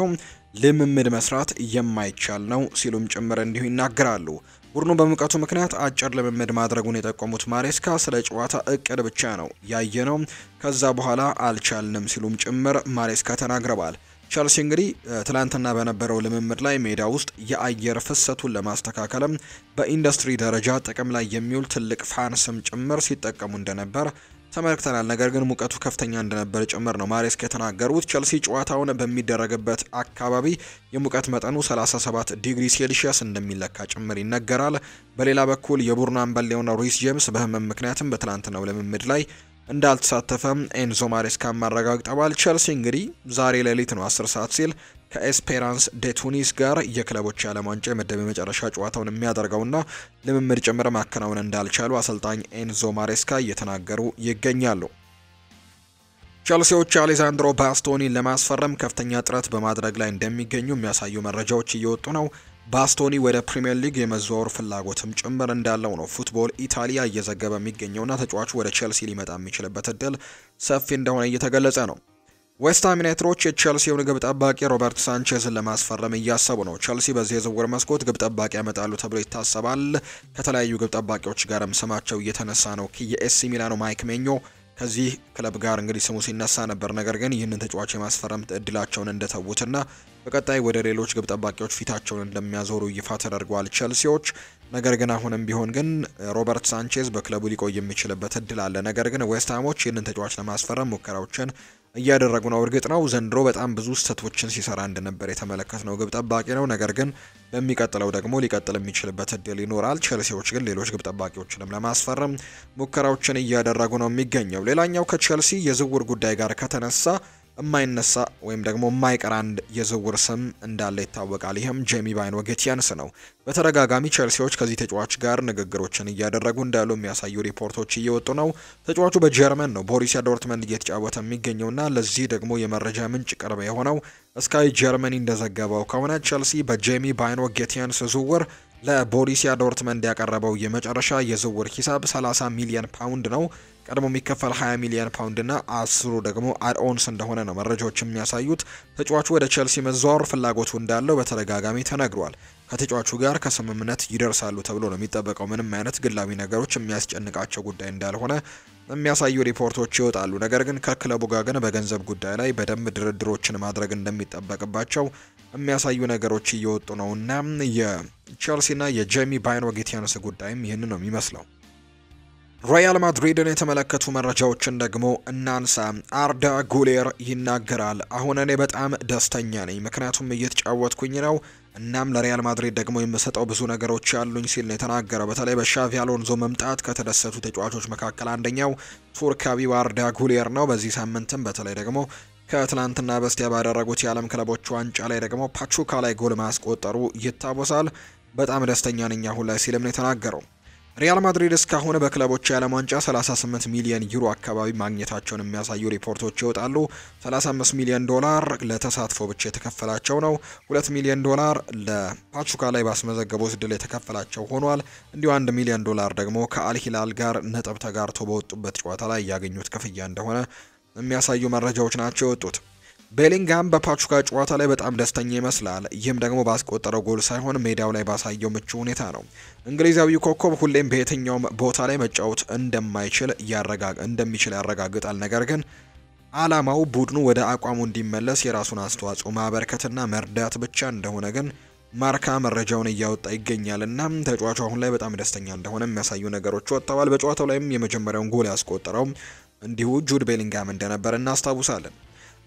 ልምምድ መስራት የማይቻል ነው ሲሉም ጭምር እንዲሁ ይናገራሉ። ቡድኑ በሙቀቱ ምክንያት አጭር ልምምድ ማድረጉን የጠቆሙት ማሬስካ ስለ ጨዋታ እቅድ ብቻ ነው ያየነው፣ ከዛ በኋላ አልቻልንም ሲሉም ጭምር ማሬስካ ተናግረዋል። ቸልሲ እንግዲህ ትላንትና በነበረው ልምምድ ላይ ሜዳ ውስጥ የአየር ፍሰቱን ለማስተካከልም በኢንዱስትሪ ደረጃ ጥቅም ላይ የሚውል ትልቅ ፋን ስም ጭምር ሲጠቀሙ እንደነበር ተመልክተናል። ነገር ግን ሙቀቱ ከፍተኛ እንደነበር ጭምር ነው ማሬስካ የተናገሩት። ቸልሲ ጨዋታውን በሚደረግበት አካባቢ የሙቀት መጠኑ 37 ዲግሪ ሴልሺየስ እንደሚለካ ጭምር ይነገራል። በሌላ በኩል የቡድኑ አምበል የሆነው ሪስ ጄምስ በህመም ምክንያትም በትላንትናው ልምምድ ላይ እንዳልተሳተፈም ኤንዞ ማሬስካ አረጋግጠዋል። ቸልሲ እንግዲህ ዛሬ ሌሊት ነው 10 ሰዓት ሲል ከኤስፔራንስ ደ ቱኒስ ጋር የክለቦች የዓለም ዋንጫ የምድብ የመጨረሻ ጨዋታውን የሚያደርገውና ልምምድ ጭምር ማከናወን እንዳልቻሉ አሰልጣኝ ኤንዞ ማሬስካ እየተናገሩ ይገኛሉ። ቸልሲዎች አሌዛንድሮ ባስቶኒን ለማስፈረም ከፍተኛ ጥረት በማድረግ ላይ እንደሚገኙ የሚያሳዩ መረጃዎች እየወጡ ነው። ባስቶኒ ወደ ፕሪሚየር ሊግ የመዘዋወር ፍላጎትም ጭምር እንዳለው ነው ፉትቦል ኢታሊያ እየዘገበ የሚገኘውና ተጫዋቹ ወደ ቸልሲ ሊመጣ የሚችልበት እድል ሰፊ እንደሆነ እየተገለጸ ነው። ዌስትሃም ዩናይትዶች የቸልሲውን ግብ ጠባቂ ሮበርት ሳንቼዝን ለማስፈረም እያሰቡ ነው። ቸልሲ በዚህ የዝውውር መስኮት ግብ ጠባቂ ያመጣሉ ተብሎ ይታሰባል። ከተለያዩ ግብ ጠባቂዎች ጋርም ስማቸው እየተነሳ ነው። የኤሲ ሚላኑ ማይክ ሜኞ ከዚህ ክለብ ጋር እንግዲህ ስሙ ሲነሳ ነበር። ነገር ግን ይህንን ተጫዋች የማስፈረም እድላቸውን እንደተዉትና በቀጣይ ወደ ሌሎች ግብ ጠባቂዎች ፊታቸውን እንደሚያዞሩ ይፋ ተደርጓል ቸልሲዎች። ነገር ግን አሁንም ቢሆን ግን ሮበርት ሳንቼዝ በክለቡ ሊቆይ የሚችልበት እድል አለ። ነገር ግን ዌስትሃሞች ይህንን ተጫዋች ለማስፈረም ሙከራዎችን እያደረጉ ነው። እርግጥ ነው ዘንድሮ በጣም ብዙ ስህተቶችን ሲሰራ እንደነበር የተመለከትነው ግብ ጠባቂ ነው። ነገር ግን በሚቀጥለው ደግሞ ሊቀጥል የሚችልበት እድል ይኖራል። ቸልሲዎች ግን ሌሎች ግብ ጠባቂዎችንም ለማስፈረም ሙከራዎችን እያደረጉ ነው የሚገኘው። ሌላኛው ከቸልሲ የዝውውር ጉዳይ ጋር ከተነሳ የማይነሳ ወይም ደግሞ የማይቀር አንድ የዝውውር ስም እንዳለ ይታወቃል። ይህም ጄሚ ባይኖ ጌቲያንስ ነው። በተደጋጋሚ ቸልሲዎች ከዚህ ተጫዋች ጋር ንግግሮችን እያደረጉ እንዳሉ የሚያሳዩ ሪፖርቶች እየወጡ ነው። ተጫዋቹ በጀርመን ነው ቦሩሲያ ዶርትመንድ እየተጫወተ የሚገኘውና ለዚህ ደግሞ የመረጃ ምንጭ ቅርብ የሆነው ስካይ ጀርመኒ እንደዘገበው ከሆነ ቸልሲ በጄሚ ባይኖ ጌቲያንስ ዝውውር ለቦሩሲያ ዶርትመንድ ያቀረበው የመጨረሻ የዝውውር ሂሳብ 30 ሚሊዮን ፓውንድ ነው። ቀድሞ የሚከፈል 20 ሚሊዮን ፓውንድ እና 10 ደግሞ አድኦንስ እንደሆነ ነው መረጃዎች የሚያሳዩት። ተጫዋቹ ወደ ቸልሲ መዘዋወር ፍላጎቱ እንዳለው በተደጋጋሚ ተነግሯል። ከተጫዋቹ ጋር ከስምምነት ይደርሳሉ ተብሎ ነው የሚጠበቀው። ምንም አይነት ግላዊ ነገሮች የሚያስጨንቃቸው ጉዳይ እንዳልሆነ የሚያሳዩ ሪፖርቶች ይወጣሉ። ነገር ግን ከክለቡ ጋር ግን በገንዘብ ጉዳይ ላይ በደንብ ድርድሮችን ማድረግ እንደሚጠበቅባቸው የሚያሳዩ ነገሮች እየወጡ ነው እና የቸልሲና የጄሚ ባይኖ ጌቲያንስ ጉዳይም ይህንን ነው የሚመስለው። ሪያል ማድሪድን የተመለከቱ መረጃዎችን ደግሞ እናንሳ። አርዳ ጉሌር ይናገራል። አሁን እኔ በጣም ደስተኛ ነኝ፣ ምክንያቱም እየተጫወትኩኝ ነው። እናም ለሪያል ማድሪድ ደግሞ የምሰጠው ብዙ ነገሮች ያሉኝ ሲል ነው የተናገረው። በተለይ በሻቪ አሎንዞ መምጣት ከተደሰቱ ተጫዋቾች መካከል አንደኛው ቱርካዊው አርዳ ጉሌር ነው። በዚህ ሳምንትም በተለይ ደግሞ ከትላንትና በስቲያ ባደረጉት የዓለም ክለቦች ዋንጫ ላይ ደግሞ ፓቹካ ላይ ጎል ማስቆጠሩ ይታወሳል። በጣም ደስተኛ ነኝ አሁን ላይ ሲልም ነው የተናገረው። ሪያል ማድሪድ እስካሁን በክለቦች የዓለም ዋንጫ 38 ሚሊዮን ዩሮ አካባቢ ማግኘታቸውን የሚያሳዩ ሪፖርቶች ይወጣሉ። 35 ሚሊዮን ዶላር ለተሳትፎ ብቻ የተከፈላቸው ነው። 2 ሚሊዮን ዶላር ለፓቹካ ላይ ባስመዘገቡት ድል የተከፈላቸው ሆኗል። እንዲሁ 1 ሚሊዮን ዶላር ደግሞ ከአልሂላል ጋር ነጥብ ተጋርቶ በወጡበት ጨዋታ ላይ ያገኙት ክፍያ እንደሆነ የሚያሳዩ መረጃዎች ናቸው የወጡት። ቤሊንጋም በፓቹካ ጨዋታ ላይ በጣም ደስተኛ ይመስላል። ይህም ደግሞ ባስቆጠረው ጎል ሳይሆን ሜዳው ላይ ባሳየው ምቹ ሁኔታ ነው። እንግሊዛዊው ኮከብ ሁሌም በየትኛውም ቦታ ላይ መጫወት እንደሚችል ያረጋግጣል። ነገር ግን ዓላማው ቡድኑ ወደ አቋሙ እንዲመለስ የራሱን አስተዋጽኦ ማበርከትና መርዳት ብቻ እንደሆነ ግን ማርካ መረጃውን እያወጣ ይገኛልና ተጫዋቹ አሁን ላይ በጣም ደስተኛ እንደሆነ የሚያሳዩ ነገሮች ወጥተዋል። በጨዋታው ላይም የመጀመሪያውን ጎል ያስቆጠረው እንዲሁ ጁድ ቤሊንጋም እንደነበር እናስታውሳለን።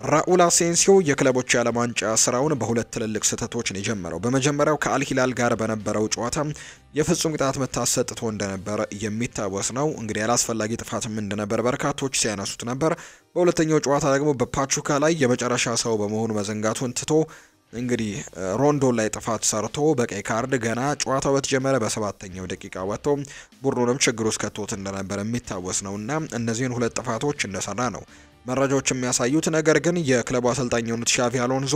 ራኡል አሴንሲዮ የክለቦች የዓለም ዋንጫ ስራውን በሁለት ትልልቅ ስህተቶች ነው የጀመረው። በመጀመሪያው ከአልሂላል ጋር በነበረው ጨዋታ የፍጹም ቅጣት ምት አሰጥቶ እንደነበር የሚታወስ ነው። እንግዲህ ያላስፈላጊ ጥፋትም እንደነበር በርካቶች ሲያነሱት ነበር። በሁለተኛው ጨዋታ ደግሞ በፓቹካ ላይ የመጨረሻ ሰው በመሆኑ መዘንጋቱን ትቶ እንግዲህ ሮንዶ ላይ ጥፋት ሰርቶ በቀይ ካርድ ገና ጨዋታው በተጀመረ በሰባተኛው ደቂቃ ወጥቶ ቡድኑንም ችግር ውስጥ ከቶት እንደነበር የሚታወስ ነውና እነዚህን ሁለት ጥፋቶች እንደሰራ ነው መረጃዎች የሚያሳዩት። ነገር ግን የክለቡ አሰልጣኝ የሆኑት ሻቪ አሎንዞ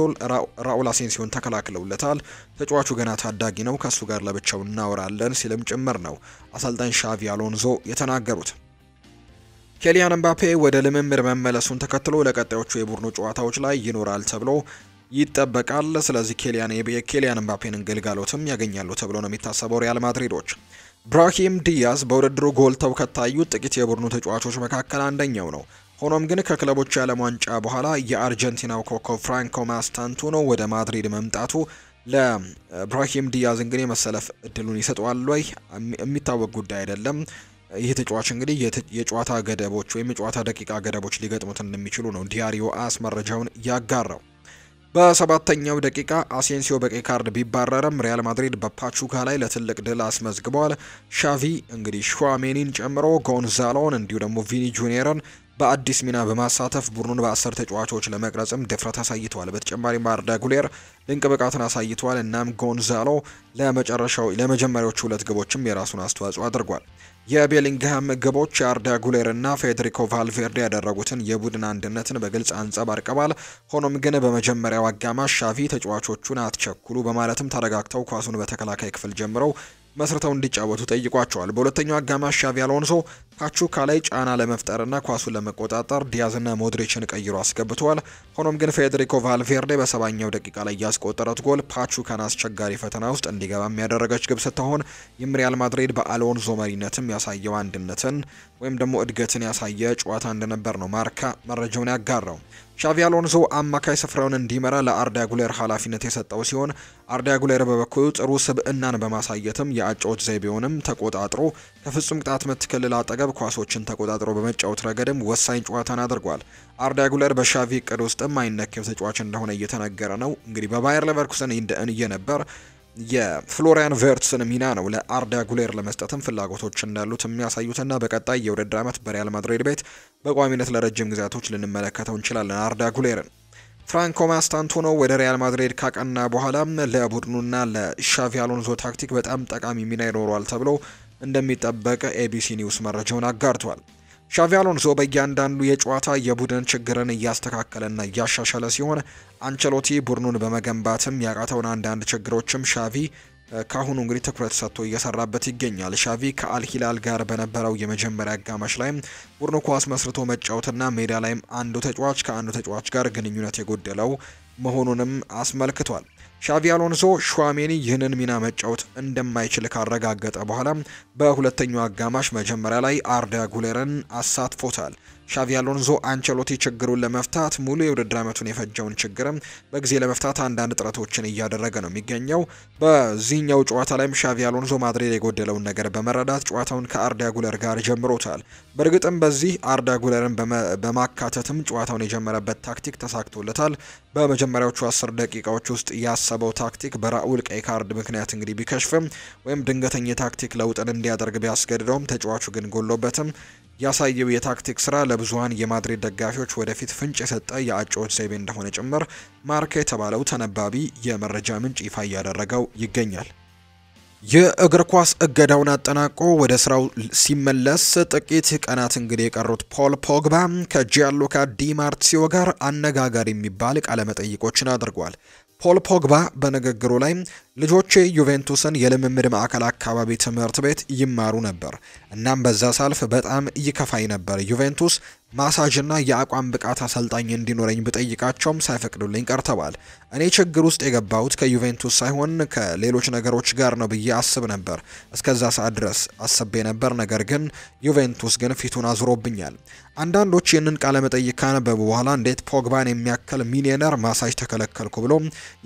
ራኡል አሴንሲዮን ተከላክለውለታል። ተጫዋቹ ገና ታዳጊ ነው፣ ከሱ ጋር ለብቻው እናወራለን ሲልም ጭምር ነው አሰልጣኝ ሻቪ አሎንዞ የተናገሩት። ኬሊያን ኤምባፔ ወደ ልምምድ መመለሱን ተከትሎ ለቀጣዮቹ የቡድኑ ጨዋታዎች ላይ ይኖራል ተብሎ ይጠበቃል። ስለዚህ ኬሊያን ምባፔን ግልጋሎትም ያገኛሉ ተብሎ ነው የሚታሰበው ሪያል ማድሪዶች። ብራሂም ዲያዝ በውድድሩ ጎልተው ከታዩት ጥቂት የቡድኑ ተጫዋቾች መካከል አንደኛው ነው። ሆኖም ግን ከክለቦች የዓለም ዋንጫ በኋላ የአርጀንቲናው ኮከብ ፍራንኮ ማስታንቱኖ ወደ ማድሪድ መምጣቱ ለብራሂም ዲያዝ እንግዲህ መሰለፍ እድሉን ይሰጠዋል ወይ የሚታወቅ ጉዳይ አይደለም። ይህ ተጫዋች እንግዲህ የጨዋታ ገደቦች ወይም የጨዋታ ደቂቃ ገደቦች ሊገጥሙት እንደሚችሉ ነው ዲያሪዮ አስ መረጃውን ያጋራው። በሰባተኛው ደቂቃ አሴንሲዮ በቀይ ካርድ ቢባረርም ሪያል ማድሪድ በፓቹካ ላይ ለትልቅ ድል አስመዝግቧል። ሻቪ እንግዲህ ሹዋሜኒን ጨምሮ ጎንዛሎን እንዲሁ ደግሞ ቪኒ ጁኒየርን በአዲስ ሚና በማሳተፍ ቡድኑን በ10 ተጫዋቾች ለመቅረጽም ድፍረት አሳይተዋል። በተጨማሪም አርዳ ጉሌር ድንቅ ብቃትን አሳይተዋል። እናም ጎንዛሎ ለመጀመሪያዎቹ 2 ግቦችም የራሱን አስተዋጽኦ አድርጓል። የቤሊንግሃም ግቦች የአርዳ ጉሌር እና ፌዴሪኮ ቫልቬርዴ ያደረጉትን የቡድን አንድነትን በግልጽ አንጸባርቀዋል። ሆኖም ግን በመጀመሪያው አጋማሽ ሻቪ ተጫዋቾቹን አትቸኩሉ በማለትም ተረጋግተው ኳሱን በተከላካይ ክፍል ጀምረው መስርተው እንዲጫወቱ ጠይቋቸዋል። በሁለተኛው አጋማሽ ሻቪ አሎንሶ ፓቹካ ላይ ጫና ለመፍጠርና ኳሱን ለመቆጣጠር ዲያዝና ሞድሪችን ቀይሮ አስገብተዋል። ሆኖም ግን ፌዴሪኮ ቫልቬርዴ በ70ኛው ደቂቃ ላይ ያስቆጠረት ጎል ፓቹካን አስቸጋሪ ፈተና ውስጥ እንዲገባ የሚያደረገች ግብ ስትሆን ሪያል ማድሪድ በአሎንሶ መሪነትም ያሳየው አንድነትን ወይም ደግሞ እድገትን ያሳየ ጨዋታ እንደነበር ነው ማርካ መረጃውን ያጋራው። ሻቪ አሎንሶ አማካይ ስፍራውን እንዲመራ ለአርዳ ጉሌር ኃላፊነት የሰጠው ሲሆን አርዳ ጉሌር በበኩሉ ጥሩ ስብዕናን በማሳየትም የአጨዋወት ዘይቤውንም ተቆጣጥሮ ከፍጹም ቅጣት ምት ክልል አጠገብ ኳሶችን ተቆጣጥሮ በመጫወት ረገድም ወሳኝ ጨዋታን አድርጓል። አርዳ ጉሌር በሻቪ እቅድ ውስጥም አይነኬው ተጫዋች እንደሆነ እየተነገረ ነው። እንግዲህ በባየር ሌቨርኩሰን እየነበር የፍሎሪያን ቨርትስን ሚና ነው ለአርዳ ጉሌር ለመስጠትም ፍላጎቶች እንዳሉት የሚያሳዩትና በቀጣይ የውድድር ዓመት በሪያል ማድሪድ ቤት በቋሚነት ለረጅም ጊዜያቶች ልንመለከተው እንችላለን። አርዳ ጉሌርን ፍራንኮ ማስታንቱኖ ወደ ሪያል ማድሪድ ካቀና በኋላ ለቡድኑና ለሻቪ አሎንሶ ታክቲክ በጣም ጠቃሚ ሚና ይኖረዋል ተብሎ እንደሚጠበቅ ኤቢሲ ኒውስ መረጃውን አጋርቷል። ሻቪ አሎንሶ በእያንዳንዱ የጨዋታ የቡድን ችግርን እያስተካከለና እያሻሻለ ሲሆን አንቸሎቲ ቡድኑን በመገንባትም ያቃተውን አንዳንድ ችግሮችም ሻቪ ካሁኑ እንግዲህ ትኩረት ሰጥቶ እየሰራበት ይገኛል። ሻቪ ከአልሂላል ጋር በነበረው የመጀመሪያ አጋማሽ ላይ ቡድኑ ኳስ መስርቶ መጫወትና ሜዳ ላይም አንዱ ተጫዋች ከአንዱ ተጫዋች ጋር ግንኙነት የጎደለው መሆኑንም አስመልክቷል። ሻቪ አሎንሶ ሹዋሜኒ ይህንን ሚና መጫወት እንደማይችል ካረጋገጠ በኋላ በሁለተኛው አጋማሽ መጀመሪያ ላይ አርዳ ጉሌርን አሳትፎታል። ሻቪ አሎንሶ አንቸሎቲ ችግሩን ለመፍታት ሙሉ የውድድር ዓመቱን የፈጀውን ችግርም በጊዜ ለመፍታት አንዳንድ ጥረቶችን እያደረገ ነው የሚገኘው። በዚህኛው ጨዋታ ላይም ሻቪ አሎንሶ ማድሪድ የጎደለውን ነገር በመረዳት ጨዋታውን ከአርዳ ጉሌር ጋር ጀምሮታል። በእርግጥም በዚህ አርዳ ጉሌርን በማካተትም ጨዋታውን የጀመረበት ታክቲክ ተሳክቶለታል። በመጀመሪያዎቹ 10 ደቂቃዎች ውስጥ ያሰበው ታክቲክ በራኡል ቀይ ካርድ ምክንያት እንግዲህ ቢከሽፍም ወይም ድንገተኛ የታክቲክ ለውጥን እንዲያደርግ ቢያስገድደውም ተጫዋቹ ግን ጎሎበትም ያሳየው የታክቲክ ስራ ለብዙሃን የማድሪድ ደጋፊዎች ወደፊት ፍንጭ የሰጠ የአጨዋወት ዘይቤ እንደሆነ ጭምር ማርካ የተባለው ተነባቢ የመረጃ ምንጭ ይፋ እያደረገው ይገኛል። የእግር ኳስ እገዳውን አጠናቆ ወደ ስራው ሲመለስ ጥቂት ቀናት እንግዲህ የቀሩት ፖል ፖግባ ከጂያንሉካ ዲ ማርሲዮ ጋር አነጋጋሪ የሚባል ቃለ መጠይቆችን አድርጓል። ፖል ፖግባ በንግግሩ ላይ ልጆቼ ዩቬንቱስን የልምምድ ማዕከል አካባቢ ትምህርት ቤት ይማሩ ነበር። እናም በዛ ሳልፍ በጣም ይከፋይ ነበር። ዩቬንቱስ ማሳጅና የአቋም ብቃት አሰልጣኝ እንዲኖረኝ ብጠይቃቸውም ሳይፈቅዱልኝ ቀርተዋል። እኔ ችግር ውስጥ የገባሁት ከዩቬንቱስ ሳይሆን ከሌሎች ነገሮች ጋር ነው ብዬ አስብ ነበር። እስከዛ ሰዓት ድረስ አስቤ ነበር፣ ነገር ግን ዩቬንቱስ ግን ፊቱን አዙሮብኛል። አንዳንዶች ይህንን ቃለ መጠይቅ ካነበቡ በኋላ እንዴት ፖግባን የሚያክል ሚሊዮነር ማሳጅ ተከለከልኩ ብሎ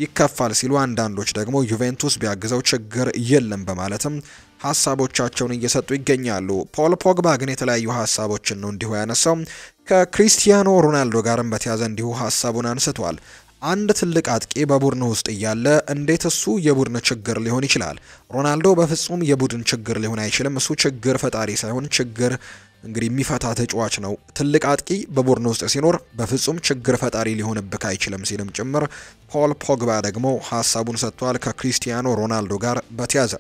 ይከፋል ሲሉ፣ አንዳንዶች ደግሞ ዩቬንቱስ ቢያግዘው ችግር የለም በማለትም ሀሳቦቻቸውን እየሰጡ ይገኛሉ። ፖል ፖግባ ግን የተለያዩ ሀሳቦችን ነው እንዲሁ ያነሳው። ከክሪስቲያኖ ሮናልዶ ጋርም በተያዘ እንዲሁ ሀሳቡን አንስቷል። አንድ ትልቅ አጥቂ በቡድን ውስጥ እያለ እንዴት እሱ የቡድን ችግር ሊሆን ይችላል? ሮናልዶ በፍጹም የቡድን ችግር ሊሆን አይችልም። እሱ ችግር ፈጣሪ ሳይሆን ችግር እንግዲህ የሚፈታ ተጫዋች ነው። ትልቅ አጥቂ በቡድን ውስጥ ሲኖር በፍጹም ችግር ፈጣሪ ሊሆንብክ አይችልም ሲልም ጭምር ፖል ፖግባ ደግሞ ሀሳቡን ሰጥቷል። ከክሪስቲያኖ ሮናልዶ ጋር በተያዘ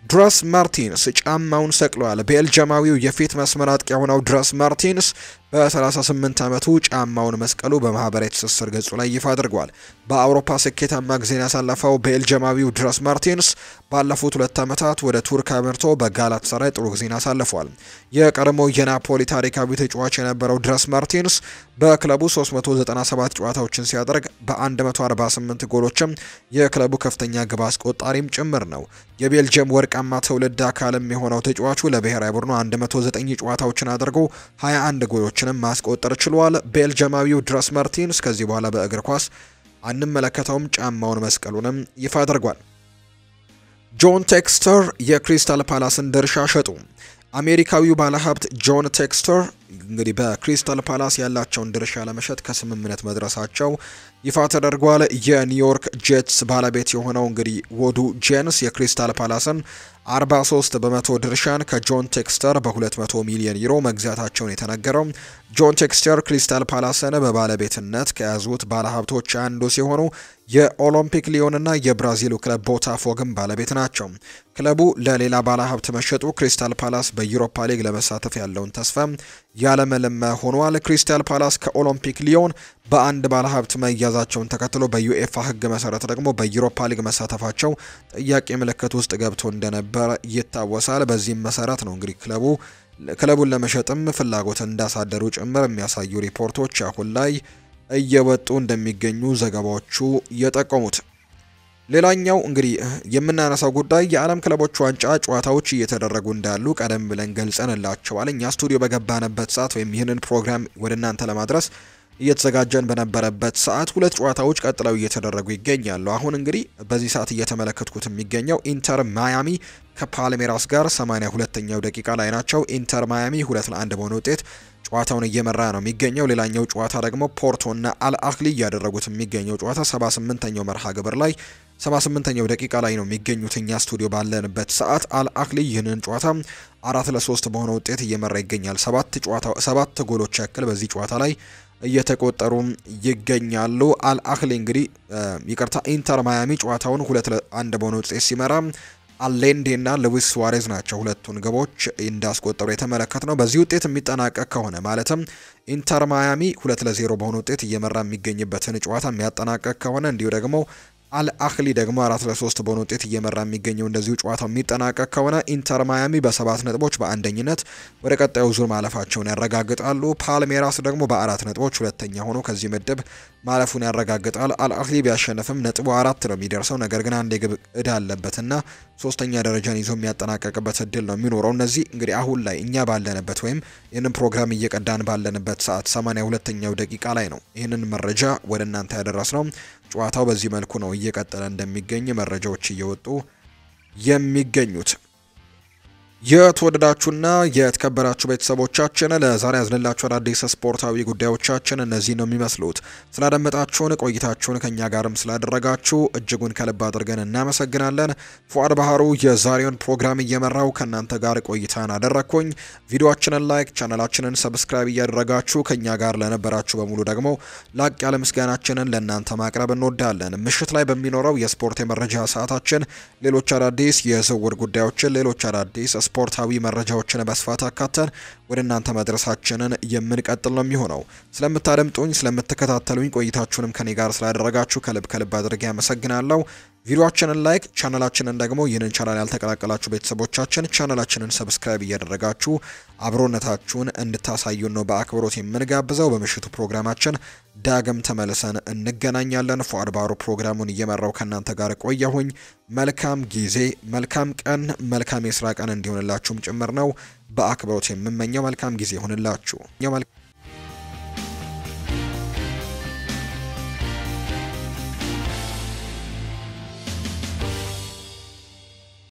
ድረስ ማርቲንስ ጫማውን ሰቅሏል። ቤልጅማዊው የፊት መስመር አጥቂ የሆነው ድረስ ማርቲንስ በ38 ዓመቱ ጫማውን መስቀሉ በማህበራዊ ትስስር ገጹ ላይ ይፋ አድርጓል። በአውሮፓ ስኬታማ ጊዜን ያሳለፈው ቤልጅየማዊው ድረስ ማርቲንስ ባለፉት 2 ዓመታት ወደ ቱርክ አምርቶ በጋላታሳራይ ጥሩ ጊዜን አሳልፏል። የቀድሞው የናፖሊ ታሪካዊ ተጫዋች የነበረው ድረስ ማርቲንስ በክለቡ 397 ጨዋታዎችን ሲያደርግ በ148 ጎሎችም የክለቡ ከፍተኛ ግብ አስቆጣሪም ጭምር ነው። የቤልጅየም ወርቃማ ትውልድ አካልም የሆነው ተጫዋቹ ለብሔራዊ ቡድኑ 109 ጨዋታዎችን አድርጎ 21 ጎሎችንም ማስቆጠር ችሏል። ቤልጅየማዊው ድረስ ማርቲንስ ከዚህ በኋላ በእግር ኳስ አንመለከተውም፣ ጫማውን መስቀሉንም ይፋ አድርጓል። ጆን ቴክስተር የክሪስታል ፓላስን ድርሻ ሸጡ። አሜሪካዊው ባለሀብት ጆን ቴክስተር እንግዲህ በክሪስታል ፓላስ ያላቸውን ድርሻ ለመሸጥ ከስምምነት መድረሳቸው ይፋ ተደርጓል። የኒውዮርክ ጄትስ ባለቤት የሆነው እንግዲህ ወዱ ጄንስ የክሪስታል ፓላስን 43 በመቶ ድርሻን ከጆን ቴክስተር በ200 ሚሊዮን ዩሮ መግዛታቸውን የተነገረው ጆን ቴክስተር ክሪስታል ፓላስን በባለቤትነት ከያዙት ባለሀብቶች አንዱ ሲሆኑ የኦሎምፒክ ሊዮንና የብራዚሉ ክለብ ቦታፎግም ባለቤት ናቸው። ክለቡ ለሌላ ባለሀብት መሸጡ ክሪስታል ፓላስ በዩሮፓ ሊግ ለመሳተፍ ያለውን ተስፋ ያለመለመ ሆኗል። ክሪስታል ፓላስ ከኦሎምፒክ ሊዮን በአንድ ባለሀብት መያዛቸውን ተከትሎ በዩኤፋ ሕግ መሰረት ደግሞ በዩሮፓ ሊግ መሳተፋቸው ጥያቄ ምልክት ውስጥ ገብቶ እንደነበር ይታወሳል። በዚህም መሰረት ነው እንግዲህ ክለቡን ለመሸጥም ፍላጎት እንዳሳደሩ ጭምር የሚያሳዩ ሪፖርቶች አሁን ላይ እየወጡ እንደሚገኙ ዘገባዎቹ የጠቆሙት። ሌላኛው እንግዲህ የምናነሳው ጉዳይ የዓለም ክለቦች ዋንጫ ጨዋታዎች እየተደረጉ እንዳሉ ቀደም ብለን ገልጸንላቸዋል። እኛ ስቱዲዮ በገባንበት ሰዓት ወይም ይህንን ፕሮግራም ወደ እናንተ ለማድረስ እየተዘጋጀን በነበረበት ሰዓት 2 ጨዋታዎች ቀጥለው እየተደረጉ ይገኛሉ። አሁን እንግዲህ በዚህ ሰዓት እየተመለከትኩት የሚገኘው ኢንተር ማያሚ ከፓልሜራስ ጋር 82ኛው ደቂቃ ላይ ናቸው። ኢንተር ማያሚ 2-1 በሆነ ውጤት ጨዋታውን እየመራ ነው የሚገኘው። ሌላኛው ጨዋታ ደግሞ ፖርቶና አልአህሊ እያደረጉት የሚገኘው ጨዋታ 78ኛው መርሃ ግብር ላይ 78ኛው ደቂቃ ላይ ነው የሚገኙት። እኛ ስቱዲዮ ባለንበት ሰዓት አልአህሊ ይህንን ጨዋታ 4-3 በሆነ ውጤት እየመራ ይገኛል። 7 ጎሎች ያክል በዚህ ጨዋታ ላይ እየተቆጠሩ ይገኛሉ። አልአህሊ እንግዲህ ኢንተር ማያሚ ጨዋታውን 2-1 በሆነ ውጤት ሲመራ አሌንዴ እና ሉዊስ ሱዋሬዝ ናቸው ሁለቱን ግቦች እንዳስቆጠሩ የተመለከትነው። በዚህ ውጤት የሚጠናቀቅ ከሆነ ማለትም ኢንተር ማያሚ 2-0 በሆነ ውጤት እየመራ የሚገኝበትን ጨዋታ የሚያጠናቀቅ ከሆነ እንዲሁ ደግሞ አልአህሊ ደግሞ 4-3 በሆነ ውጤት እየመራ የሚገኘው እንደዚሁ ጨዋታው የሚጠናቀቅ ከሆነ ኢንተር ማያሚ በ7 ነጥቦች በአንደኝነት ወደ ቀጣዩ ዙር ማለፋቸውን ያረጋግጣሉ። ፓልሜራስ ደግሞ በ4 ነጥቦች ሁለተኛ ሆኖ ከዚህ ምድብ ማለፉን ያረጋግጣል። አልአህሊ ቢያሸንፍም ነጥቡ 4 ነው የሚደርሰው። ነገር ግን አንድ የግብ ዕዳ አለበትና ሶስተኛ ደረጃን ይዞ የሚያጠናቀቅበት እድል ነው የሚኖረው። እነዚህ እንግዲህ አሁን ላይ እኛ ባለንበት ወይም ይህንን ፕሮግራም እየቀዳን ባለንበት ሰዓት 82ኛው ደቂቃ ላይ ነው ይህንን መረጃ ወደ እናንተ ያደረስነው። ጨዋታው በዚህ መልኩ ነው እየቀጠለ እንደሚገኝ መረጃዎች እየወጡ የሚገኙት። የተወደዳችሁና የተከበራችሁ ቤተሰቦቻችን ለዛሬ ያዝንላችሁ አዳዲስ ስፖርታዊ ጉዳዮቻችን እነዚህ ነው የሚመስሉት። ስላደመጣችሁን ቆይታችሁን ከኛ ጋርም ስላደረጋችሁ እጅጉን ከልብ አድርገን እናመሰግናለን። ፉአድ ባህሩ የዛሬውን ፕሮግራም እየመራው ከናንተ ጋር ቆይታን አደረኩኝ። ቪዲዮአችንን ላይክ፣ ቻናላችንን ሰብስክራይብ እያደረጋችሁ ከኛ ጋር ለነበራችሁ በሙሉ ደግሞ ላቅ ያለ ምስጋናችንን ለእናንተ ማቅረብ እንወዳለን። ምሽት ላይ በሚኖረው የስፖርት የመረጃ ሰዓታችን ሌሎች አዳዲስ የዝውውር ጉዳዮችን ሌሎች አዳዲስ ስፖርታዊ መረጃዎችን በስፋት አካተን ወደ እናንተ መድረሳችንን የምንቀጥል ነው የሚሆነው። ስለምታደምጡኝ ስለምትከታተሉኝ ቆይታችሁንም ከኔ ጋር ስላደረጋችሁ ከልብ አድርጌ አመሰግናለሁ። ቪዲዮአችንን ላይክ ቻናላችንን ደግሞ ይህንን ቻናል ያልተቀላቀላችሁ ቤተሰቦቻችን ቻናላችንን ሰብስክራይብ እያደረጋችሁ አብሮነታችሁን እንድታሳዩን ነው በአክብሮት የምንጋብዘው። በምሽቱ ፕሮግራማችን ዳግም ተመልሰን እንገናኛለን። ፉአድ ባህሩ ፕሮግራሙን እየመራው ከናንተ ጋር ቆየሁኝ። መልካም ጊዜ፣ መልካም ቀን፣ መልካም የስራ ቀን እንዲሆንላችሁም ጭምር ነው በአክብሮት የምመኘው። መልካም ጊዜ ይሁንላችሁ።